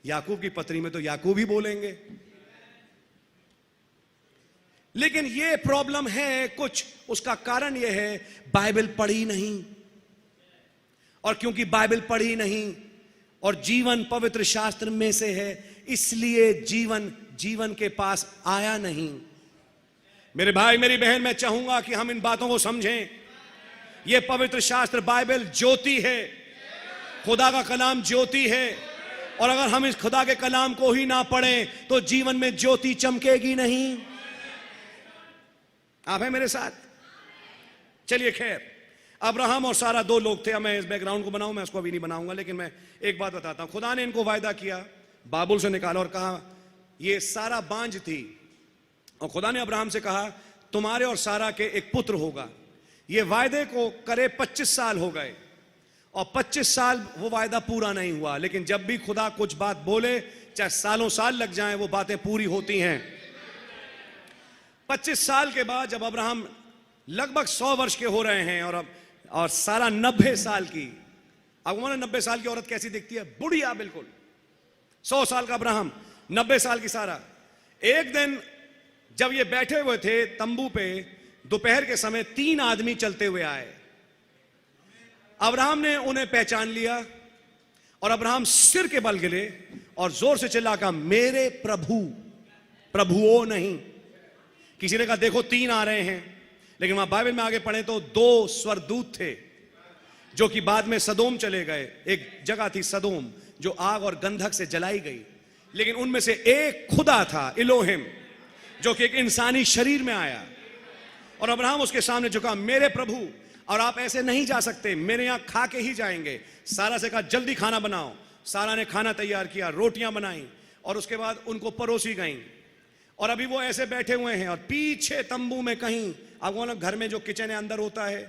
याकूब की पत्री में तो याकूब ही बोलेंगे। लेकिन यह प्रॉब्लम है कुछ, उसका कारण यह है बाइबल पढ़ी नहीं। और क्योंकि बाइबल पढ़ी नहीं और जीवन पवित्र शास्त्र में से है, इसलिए जीवन के पास आया नहीं। मेरे भाई मेरी बहन, मैं चाहूंगा कि हम इन बातों को समझें। यह पवित्र शास्त्र बाइबल ज्योति है, खुदा का कलाम ज्योति है। और अगर हम इस खुदा के कलाम को ही ना पढ़ें तो जीवन में ज्योति चमकेगी नहीं। आप हैं मेरे साथ? चलिए खैर, अब्राहम और सारा दो लोग थे। मैं इस बैकग्राउंड को बनाऊं, मैं उसको अभी नहीं बनाऊंगा, लेकिन मैं एक बात बताता हूं। खुदा ने इनको वायदा किया, बाबुल से निकाला और कहा ये सारा बांझ थी, और खुदा ने अब्राहम से कहा तुम्हारे और सारा के एक पुत्र होगा। ये वायदे को करे 25 साल हो गए और 25 साल वो वायदा पूरा नहीं हुआ। लेकिन जब भी खुदा कुछ बात बोले, चाहे सालों साल लग जाएं, वो बातें पूरी होती हैं। 25 साल के बाद जब अब्राहम लगभग 100 वर्ष के हो रहे हैं और सारा 90 साल की। अब 90 साल की औरत कैसी दिखती है? बुढ़िया बिल्कुल। 100 साल का अब्राहम, 90 साल की सारा। एक दिन जब ये बैठे हुए थे तंबू पे, दोपहर के समय 3 आदमी चलते हुए आए। अब्राहम ने उन्हें पहचान लिया और अब्राहम सिर के बल गिरे और जोर से चिल्ला कहा मेरे प्रभु। प्रभुओं नहीं। किसी ने कहा देखो 3 आ रहे हैं, लेकिन वहां बाइबल में आगे पढ़े तो 2 स्वर्गदूत थे जो कि बाद में सदोम चले गए। एक जगह थी सदोम जो आग और गंधक से जलाई गई, लेकिन उनमें से एक खुदा था, इलोहिम, जो कि एक इंसानी शरीर में आया। और अब्राहम उसके सामने झुका, मेरे प्रभु, और आप ऐसे नहीं जा सकते, मेरे यहां खा के ही जाएंगे। सारा से कहा जल्दी खाना बनाओ। सारा ने खाना तैयार किया, रोटियां बनाई और उसके बाद उनको परोसी गईं। और अभी वो ऐसे बैठे हुए हैं और पीछे तंबू में कहीं, अब वो घर में जो किचन है अंदर होता है,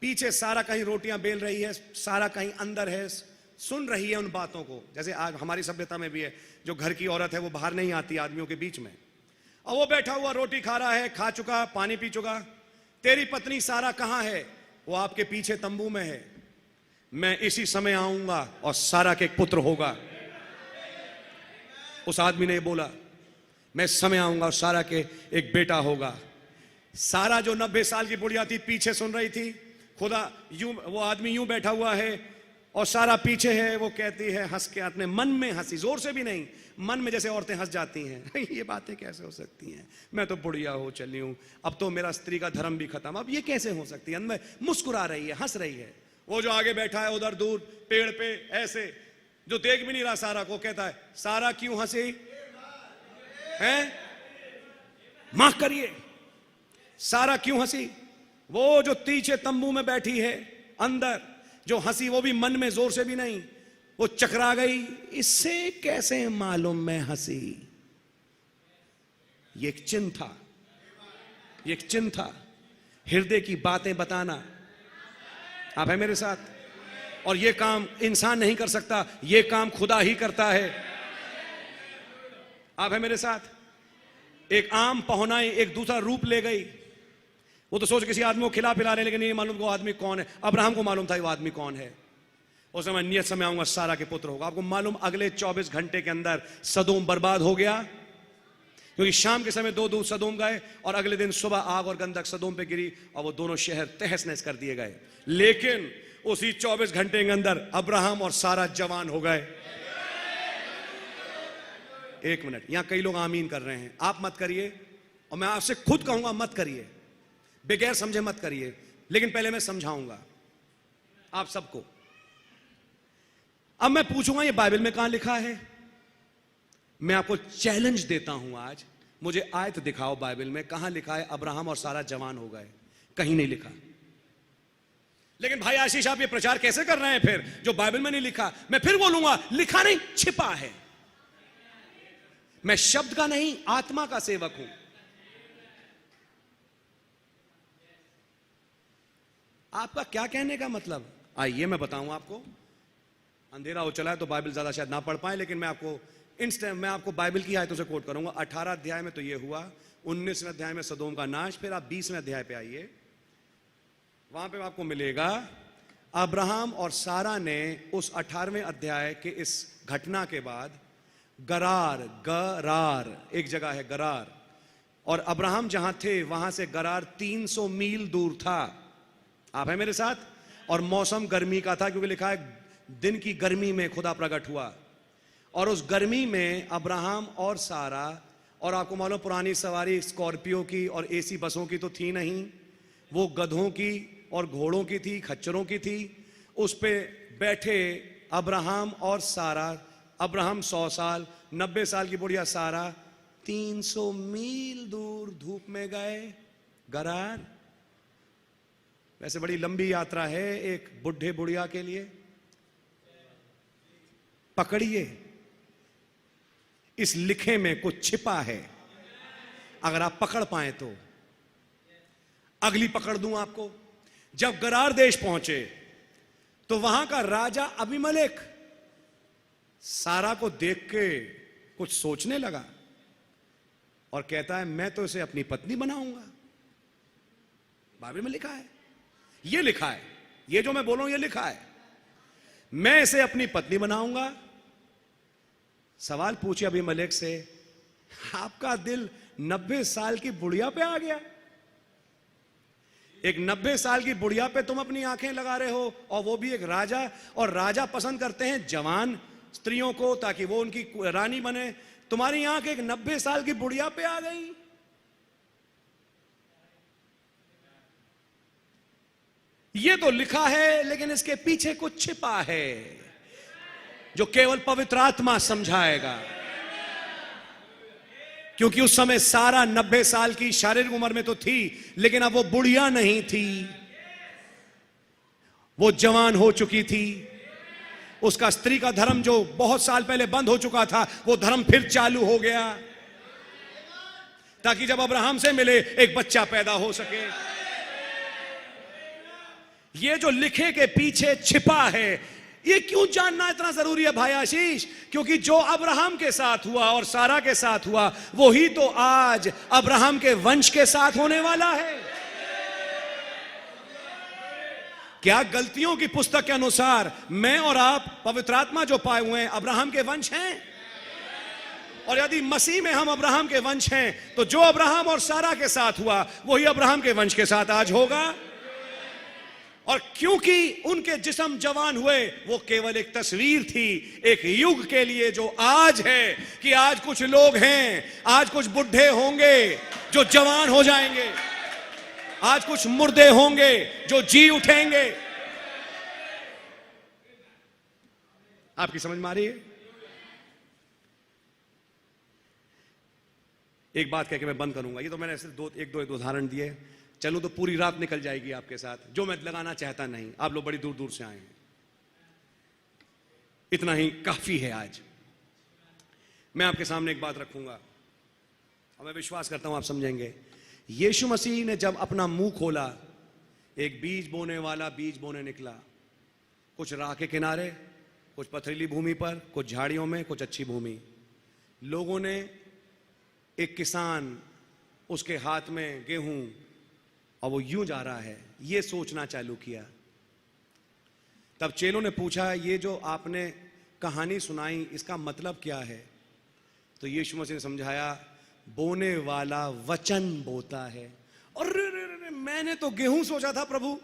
पीछे सारा कहीं रोटियां बेल रही है, सारा कहीं अंदर है, सुन रही है उन बातों को। जैसे आज हमारी सभ्यता में भी है, जो घर की औरत है वो बाहर नहीं आती आदमियों के बीच में। और वो बैठा हुआ रोटी खा रहा है, खा चुका, पानी पी चुका। तेरी पत्नी सारा कहां है? वो आपके पीछे तंबू में है। मैं इसी समय आऊंगा और सारा के एक पुत्र होगा। उस आदमी ने बोला मैं इस समय आऊंगा और सारा के एक बेटा होगा। सारा जो 90 साल की बुढ़िया थी पीछे सुन रही थी। खुदा यूं, वो आदमी यूं बैठा हुआ है और सारा पीछे है। वो कहती है हंस के, अपने मन में हंसी, जोर से भी नहीं, मन में जैसे औरतें हंस जाती हैं ये बातें कैसे हो सकती हैं, मैं तो बुढ़िया हो चली हूं, अब तो मेरा स्त्री का धर्म भी खत्म, अब ये कैसे हो सकती है। अंदर मुस्कुरा रही है, हंस रही है। वो जो आगे बैठा है उधर दूर पेड़ पे ऐसे, जो देख भी नहीं रहा सारा को, कहता है सारा क्यों हंसी है? माफ करिए, सारा क्यों हंसी? वो जो पीछे तंबू में बैठी है अंदर, जो हंसी वो भी मन में, जोर से भी नहीं, वो चकरा गई, इससे कैसे मालूम मैं हंसी। ये एक चिन्ह था, ये एक चिन्ह था, हृदय की बातें बताना। आप है मेरे साथ? और ये काम इंसान नहीं कर सकता, ये काम खुदा ही करता है। आप है मेरे साथ? एक आम पहुनाई एक दूसरा रूप ले गई। वो तो सोच किसी आदमी को खिला पिला रहे, लेकिन नहीं मालूम वो आदमी कौन है। अब्राहम को मालूम था वो आदमी कौन है। उस समय नियत समय आऊंगा, सारा के पुत्र होगा। आपको मालूम अगले 24 घंटे के अंदर सदोम बर्बाद हो गया, क्योंकि शाम के समय 2 दूत सदोम गए और अगले दिन सुबह आग और गंधक सदोम पे गिरी और वो दोनों शहर तहस नहस कर दिए गए। लेकिन उसी 24 घंटे के अंदर अब्राहम और सारा जवान हो गए। एक मिनट, यहां कई लोग आमीन कर रहे हैं, आप मत करिए और मैं आपसे खुद कहूंगा मत करिए, बगैर समझे मत करिए, लेकिन पहले मैं समझाऊंगा आप सबको। अब मैं पूछूंगा ये बाइबल में कहां लिखा है। मैं आपको चैलेंज देता हूं आज, मुझे आयत दिखाओ बाइबल में कहां लिखा है अब्राहम और सारा जवान हो गए। कहीं नहीं लिखा। लेकिन भाई आशीष आप ये प्रचार कैसे कर रहे हैं फिर, जो बाइबल में नहीं लिखा? मैं फिर बोलूंगा, लिखा नहीं, छिपा है। मैं शब्द का नहीं, आत्मा का सेवक हूं। आपका क्या कहने का मतलब? आइए मैं बताऊं आपको। अंधेरा हो चला है तो बाइबल ज्यादा शायद ना पढ़ पाए, लेकिन मैं आपको बाइबल की आयतों से कोट करूंगा। 18 अध्याय में तो ये हुआ, 19वें अध्याय में सदोम का नाश। फिर आप 20वें अध्याय पे आइए, वहां पे आपको मिलेगा अब्राहम और सारा ने उस 18वें अध्याय के इस घटना के बाद गरार एक जगह है गरार, और अब्राहम जहां थे वहां से गरार 300 मील दूर था। आप है मेरे साथ? और मौसम गर्मी का था, क्योंकि लिखा है दिन की गर्मी में खुदा प्रकट हुआ। और उस गर्मी में अब्राहम और सारा, और आपको मालूम पुरानी सवारी स्कॉर्पियो की और एसी बसों की तो थी नहीं, वो गधों की और घोड़ों की थी, खच्चरों की थी। उस पे बैठे अब्राहम और सारा, अब्राहम 100 साल, 90 साल की बुढ़िया सारा 300 मील दूर धूप में गए गरार। वैसे बड़ी लंबी यात्रा है एक बुढ़े बुढ़िया के लिए। पकड़िए, इस लिखे में कुछ छिपा है, अगर आप पकड़ पाए तो। अगली पकड़ दूं आपको। जब गरार देश पहुंचे तो वहां का राजा अबीमेलेक सारा को देख के कुछ सोचने लगा और कहता है मैं तो इसे अपनी पत्नी बनाऊंगा। बाइबल में लिखा है, ये लिखा है, ये जो मैं बोल रहा हूं ये लिखा है, मैं इसे अपनी पत्नी बनाऊंगा। सवाल पूछे अबीमेलेक से, आपका दिल 90 साल की बुढ़िया पे आ गया? एक 90 साल की बुढ़िया पे तुम अपनी आंखें लगा रहे हो, और वो भी एक राजा। और राजा पसंद करते हैं जवान स्त्रियों को ताकि वो उनकी रानी बने। तुम्हारी आंख एक 90 साल की बुढ़िया पे आ गई। ये तो लिखा है, लेकिन इसके पीछे कुछ छिपा है जो केवल पवित्र आत्मा समझाएगा। क्योंकि उस समय सारा 90 साल की शारीरिक उम्र में तो थी, लेकिन अब वो बुढ़िया नहीं थी, वो जवान हो चुकी थी। उसका स्त्री का धर्म जो बहुत साल पहले बंद हो चुका था, वो धर्म फिर चालू हो गया, ताकि जब अब्राहम से मिले एक बच्चा पैदा हो सके। ये जो लिखे के पीछे छिपा है, ये क्यों जानना इतना जरूरी है भाई आशीष? क्योंकि जो अब्राहम के साथ हुआ और सारा के साथ हुआ, वही तो आज अब्राहम के वंश के साथ होने वाला है। क्या गलतियों की पुस्तक के अनुसार मैं और आप पवित्र आत्मा जो पाए हुए हैं अब्राहम के वंश हैं? और यदि मसीह में हम अब्राहम के वंश हैं, तो जो अब्राहम और सारा के साथ हुआ वही अब्राहम के वंश के साथ आज होगा। और क्योंकि उनके जिस्म जवान हुए, वो केवल एक तस्वीर थी एक युग के लिए जो आज है, कि आज कुछ लोग हैं, आज कुछ बुढ़े होंगे जो जवान हो जाएंगे, आज कुछ मुर्दे होंगे जो जी उठेंगे। आपकी समझ में आ रही है? एक बात कह के मैं बंद करूंगा। ये तो मैंने सिर्फ एक दो उदाहरण दिए, चलूं तो पूरी रात निकल जाएगी आपके साथ, जो मैं लगाना चाहता नहीं। आप लोग बड़ी दूर दूर से आए हैं। इतना ही काफी है। आज मैं आपके सामने एक बात रखूंगा और मैं विश्वास करता हूं आप समझेंगे। यीशु मसीह ने जब अपना मुंह खोला, एक बीज बोने वाला बीज बोने निकला, कुछ राह के किनारे, कुछ पथरीली भूमि पर, कुछ झाड़ियों में, कुछ अच्छी भूमि। लोगों ने, एक किसान, उसके हाथ में गेहूं और वो यूं जा रहा है, ये सोचना चालू किया। तब चेलों ने पूछा, ये जो आपने कहानी सुनाई इसका मतलब क्या है? तो यीशु मसीह ने समझाया, बोने वाला वचन बोता है। और मैंने तो गेहूं सोचा था प्रभु।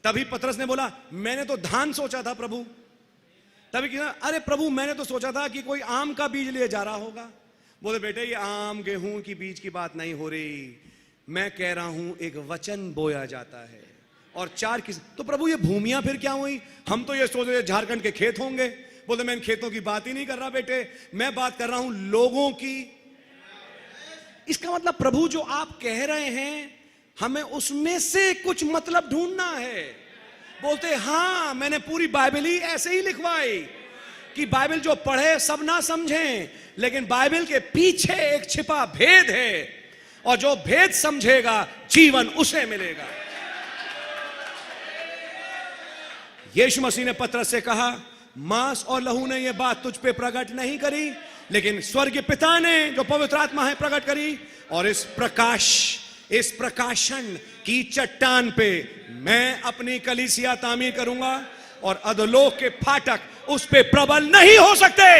तभी पतरस ने बोला, मैंने तो धान सोचा था प्रभु। तभी कहा, अरे प्रभु मैंने तो सोचा था कि कोई आम का बीज लिए जा रहा होगा। बोले, बेटे ये आम गेहूं की बीज की बात नहीं हो रही, मैं कह रहा हूं एक वचन बोया जाता है। और चार किस तो प्रभु ये भूमियां फिर क्या हुई? हम तो ये सोच रहे झारखंड के खेत होंगे। बोले, मैं इन खेतों की बात ही नहीं कर रहा बेटे, मैं बात कर रहा हूं लोगों की। इसका मतलब प्रभु जो आप कह रहे हैं, हमें उसमें से कुछ मतलब ढूंढना है। बोलते, हाँ मैंने पूरी बाइबल ही ऐसे ही लिखवाई कि बाइबल जो पढ़े सब ना समझें, लेकिन बाइबल के पीछे एक छिपा भेद है, और जो भेद समझेगा जीवन उसे मिलेगा। यीशु मसीह ने पतरस से कहा, मांस और लहू ने यह बात तुझ पे प्रकट नहीं करी, लेकिन स्वर्गीय पिता ने जो पवित्र आत्मा है प्रकट करी। और इस प्रकाशन की चट्टान पे मैं अपनी कलीसिया तामीर करूंगा, और अधोलोक के फाटक उस पे प्रबल नहीं हो सकते।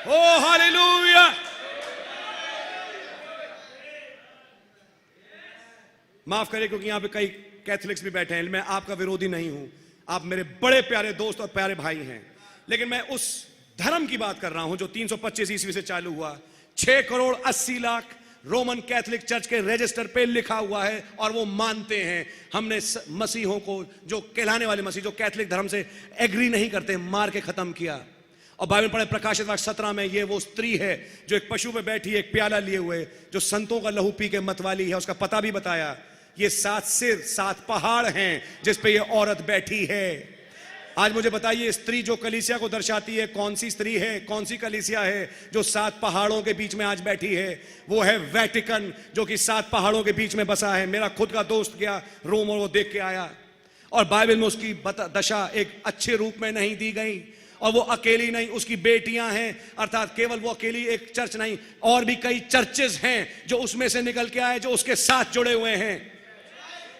ओ हालेलुया। माफ करें क्योंकि यहां पे कई कैथोलिक्स भी बैठे हैं, मैं आपका विरोधी नहीं हूं, आप मेरे बड़े प्यारे दोस्त और प्यारे भाई हैं, लेकिन मैं उस धर्म की बात कर रहा हूं जो 325 ईस्वी से चालू हुआ। 6 crore 80 lakh Roman Catholic church के रजिस्टर पे लिखा हुआ है, और वो मानते हैं। हमने मसीहों को, जो कहलाने वाले मसीह, जो कैथोलिक धर्म से एग्री नहीं करते, मार के खत्म किया। और बाइबल पढ़े प्रकाशित वाक्य 17 में, ये वो स्त्री है जो एक पशु पे बैठी है, एक प्याला लिए हुए, जो संतों का लहू पी के मतवाली है। उसका पता भी बताया, ये 7 सिर 7 पहाड़ हैं जिस पे ये औरत बैठी है। आज मुझे बताइए, स्त्री जो कलीसिया को दर्शाती है, कौन सी स्त्री है, कौन सी कलीसिया है जो 7 पहाड़ों के बीच में आज बैठी है? वो है वेटिकन, जो कि 7 पहाड़ों के बीच में बसा है। मेरा खुद का दोस्त गया रोम और वो देख के आया, और बाइबल में उसकी दशा एक अच्छे रूप में नहीं दी गई। और वो अकेली नहीं, उसकी बेटियां हैं, अर्थात केवल वो अकेली एक चर्च नहीं, और भी कई चर्चेस हैं जो उसमें से निकल के आए, जो उसके साथ जुड़े हुए हैं।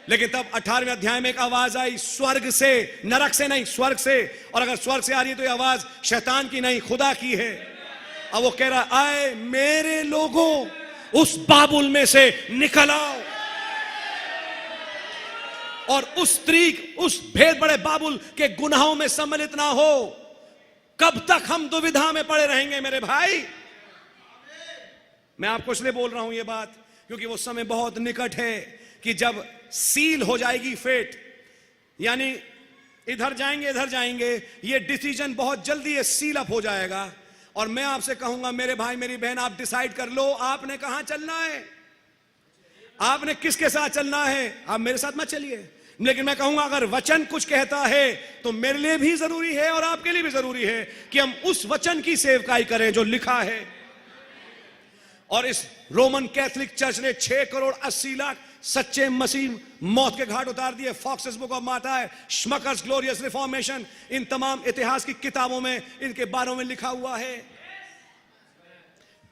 लेकिन तब 18वें अध्याय में एक आवाज आई स्वर्ग से, नरक से नहीं, स्वर्ग से। और अगर स्वर्ग से आ रही है तो ये आवाज शैतान की नहीं, खुदा की है। अब वो कह रहा, आए मेरे लोगों, उस बाबुल में से निकल आओ, और उस स्त्री, उस भेद बड़े बाबुल के गुनाहों में सम्मिलित ना हो। कब तक हम दुविधा में पड़े रहेंगे मेरे भाई? मैं आपको इसलिए बोल रहा हूं ये बात, क्योंकि वो समय बहुत निकट है कि जब सील हो जाएगी फेट, यानी इधर जाएंगे इधर जाएंगे, ये डिसीजन बहुत जल्दी ये सील अप हो जाएगा। और मैं आपसे कहूंगा मेरे भाई मेरी बहन, आप डिसाइड कर लो आपने कहां चलना है, आपने किसके साथ चलना है। आप मेरे साथ मत चलिए, लेकिन मैं कहूंगा अगर वचन कुछ कहता है तो मेरे लिए भी जरूरी है और आपके लिए भी जरूरी है कि हम उस वचन की सेवकाई करें जो लिखा है। और इस रोमन कैथोलिक चर्च ने 6 करोड़ 80 लाख सच्चे मसीह मौत के घाट उतार दिए। Foxe's book of martyrs, Schmucker's glorious reformation, इन तमाम इतिहास की किताबों में इनके बारे में लिखा हुआ है।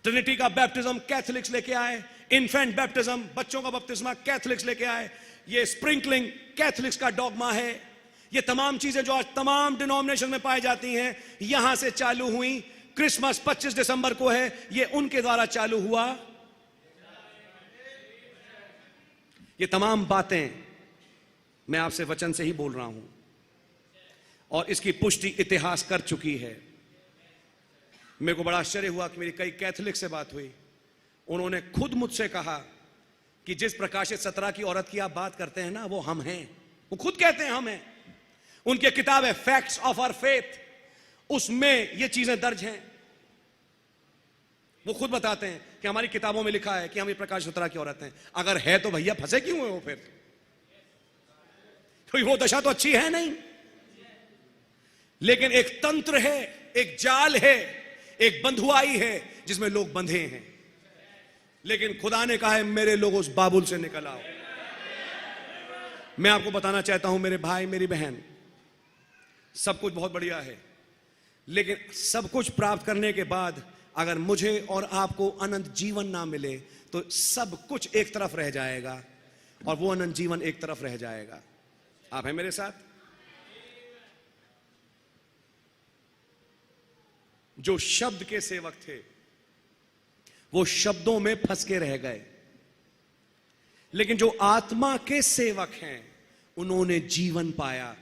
ट्रिनिटी का बैप्टिज्म कैथोलिक्स लेके आए, इन्फेंट बैप्टिज्म, बच्चों का बपतिस्मा कैथोलिक्स लेके आए, ये स्प्रिंकलिंग कैथोलिक्स का डॉगमा है। ये तमाम चीजें जो आज तमाम डिनोमिनेशन में पाई जाती हैं, यहां से चालू हुई। क्रिसमस 25 दिसंबर को है, ये उनके द्वारा चालू हुआ। ये तमाम बातें मैं आपसे वचन से ही बोल रहा हूं, और इसकी पुष्टि इतिहास कर चुकी है। मेरे को बड़ा आश्चर्य हुआ कि मेरी कई कैथोलिक से बात हुई, उन्होंने खुद मुझसे कहा कि जिस प्रकाशित 17 की औरत की आप बात करते हैं ना, वो हम हैं। वो खुद कहते हैं हम हैं। उनकी किताब है फैक्ट्स ऑफ आवर फेथ, उसमें ये चीजें दर्ज हैं। वो खुद बताते हैं कि हमारी किताबों में लिखा है कि हम ये प्रकाश 17 की औरत हैं। अगर है तो भैया फंसे क्यों हुए हो फिर? तो वो दशा तो अच्छी है नहीं। लेकिन एक तंत्र है, एक जाल है, एक बंधुआई है जिसमें लोग बंधे हैं। लेकिन खुदा ने कहा है मेरे लोग उस बाबुल से निकल आओ। मैं आपको बताना चाहता हूं मेरे भाई मेरी बहन, सब कुछ बहुत बढ़िया है, लेकिन सब कुछ प्राप्त करने के बाद अगर मुझे और आपको अनंत जीवन ना मिले तो सब कुछ एक तरफ रह जाएगा और वो अनंत जीवन एक तरफ रह जाएगा। आप हैं मेरे साथ? जो शब्द के सेवक थे वो शब्दों में फंस के रह गए, लेकिन जो आत्मा के सेवक हैं उन्होंने जीवन पाया,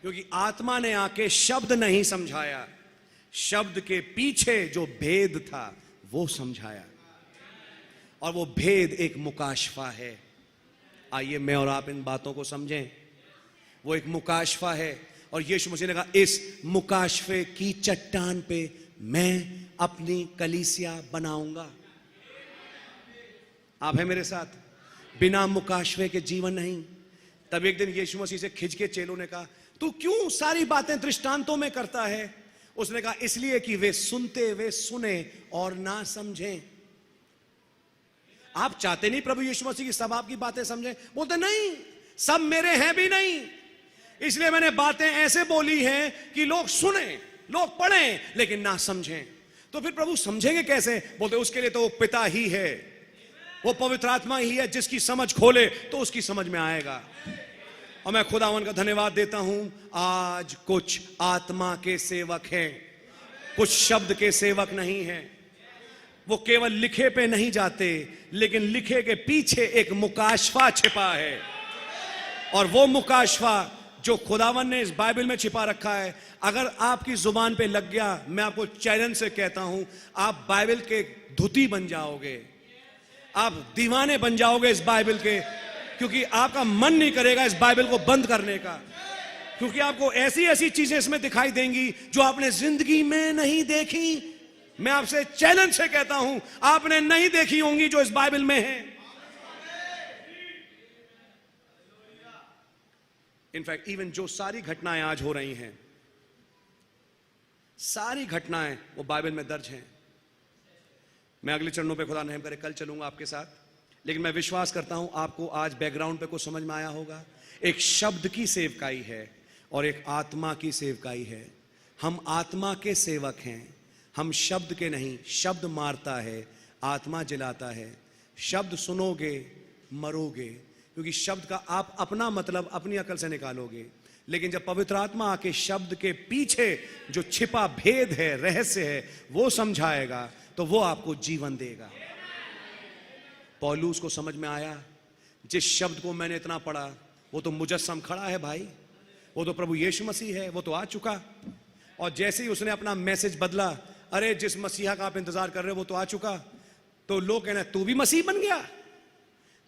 क्योंकि आत्मा ने आके शब्द नहीं समझाया, शब्द के पीछे जो भेद था वो समझाया, और वो भेद एक मुकाशफा है। आइए मैं और आप इन बातों को समझें। वो एक मुकाशफा है और यीशु मसीह ने कहा इस मुकाशफे की चट्टान पे मैं अपनी कलीसिया बनाऊंगा। आप हैं मेरे साथ? बिना मुकाशफे के जीवन नहीं। तब एक दिन यीशु मसीह से खिंच के चेलों ने कहा तू क्यों सारी बातें दृष्टांतों में करता है? उसने कहा इसलिए कि वे सुनते वे सुने और ना समझें। आप चाहते नहीं प्रभु यीशु मसीह की सब आपकी बातें समझें? बोलते नहीं, सब मेरे हैं भी नहीं, इसलिए मैंने बातें ऐसे बोली हैं कि लोग सुने, लोग पढ़ें, लेकिन ना समझें। तो फिर प्रभु समझेंगे कैसे? बोलते उसके लिए तो वो पिता ही है, वो पवित्र आत्मा ही है, जिसकी समझ खोले तो उसकी समझ में आएगा। और मैं खुदावन का धन्यवाद देता हूं, आज कुछ आत्मा के सेवक हैं, कुछ शब्द के सेवक नहीं हैं। वो केवल लिखे पे नहीं जाते, लेकिन लिखे के पीछे एक मुकाशफा छिपा है, और वो मुकाशफा जो खुदावन ने इस बाइबल में छिपा रखा है, अगर आपकी जुबान पे लग गया, मैं आपको चैलेंज से कहता हूं, आप बाइबल के धुती बन जाओगे, आप दीवाने बन जाओगे इस बाइबल के, क्योंकि आपका मन नहीं करेगा इस बाइबल को बंद करने का, क्योंकि आपको ऐसी ऐसी चीजें इसमें दिखाई देंगी जो आपने जिंदगी में नहीं देखी। मैं आपसे चैलेंज से कहता हूं, आपने नहीं देखी होंगी जो इस बाइबल में है। इनफैक्ट इवन जो सारी घटनाएं आज हो रही हैं, सारी घटनाएं वो बाइबल में दर्ज हैं। मैं अगले चरणों पे खुदा रहम करे कल चलूंगा आपके साथ, लेकिन मैं विश्वास करता हूं आपको आज बैकग्राउंड पे कुछ समझ में आया होगा। एक शब्द की सेवकाई है और एक आत्मा की सेवकाई है। हम आत्मा के सेवक हैं, हम शब्द के नहीं। शब्द मारता है, आत्मा जिलाता है। शब्द सुनोगे मरोगे, क्योंकि शब्द का आप अपना मतलब अपनी अकल से निकालोगे, लेकिन जब पवित्र आत्मा आके शब्द के पीछे जो छिपा भेद है, रहस्य है, वो समझाएगा, तो वो आपको जीवन देगा। पौलुस को समझ में आया, जिस शब्द को मैंने इतना पढ़ा वो तो मुजस्सम खड़ा है भाई, वो तो प्रभु यीशु मसीह है, वो तो आ चुका। और जैसे ही उसने अपना मैसेज बदला, अरे जिस मसीहा का आप इंतजार कर रहे हो वो तो आ चुका, तो लोग कहना तू भी मसीह बन गया।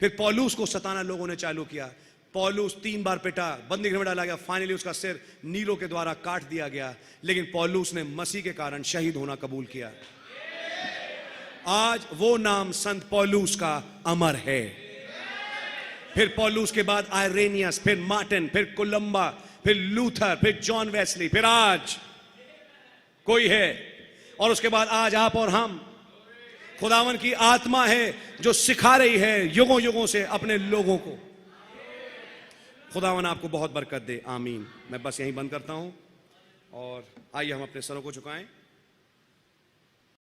फिर पौलुस को सताना लोगों ने चालू किया। पौलुस 3 बार पिटा, बंदी घर में डाला गया, फाइनली उसका सिर नीलो के द्वारा काट दिया गया, लेकिन पौलुस ने मसीह के कारण शहीद होना कबूल किया। आज वो नाम संत पौलुस का अमर है। फिर पौलुस के बाद आयरेनियस, फिर मार्टिन, फिर कोलंबा, फिर लूथर, फिर जॉन वेस्ली, फिर आज कोई है, और उसके बाद आज आप और हम। खुदावन की आत्मा है जो सिखा रही है युगों युगों से अपने लोगों को। खुदावन आपको बहुत बरकत दे, आमीन। मैं बस यहीं बंद करता हूं और आइए हम अपने सरों को झुकाएं।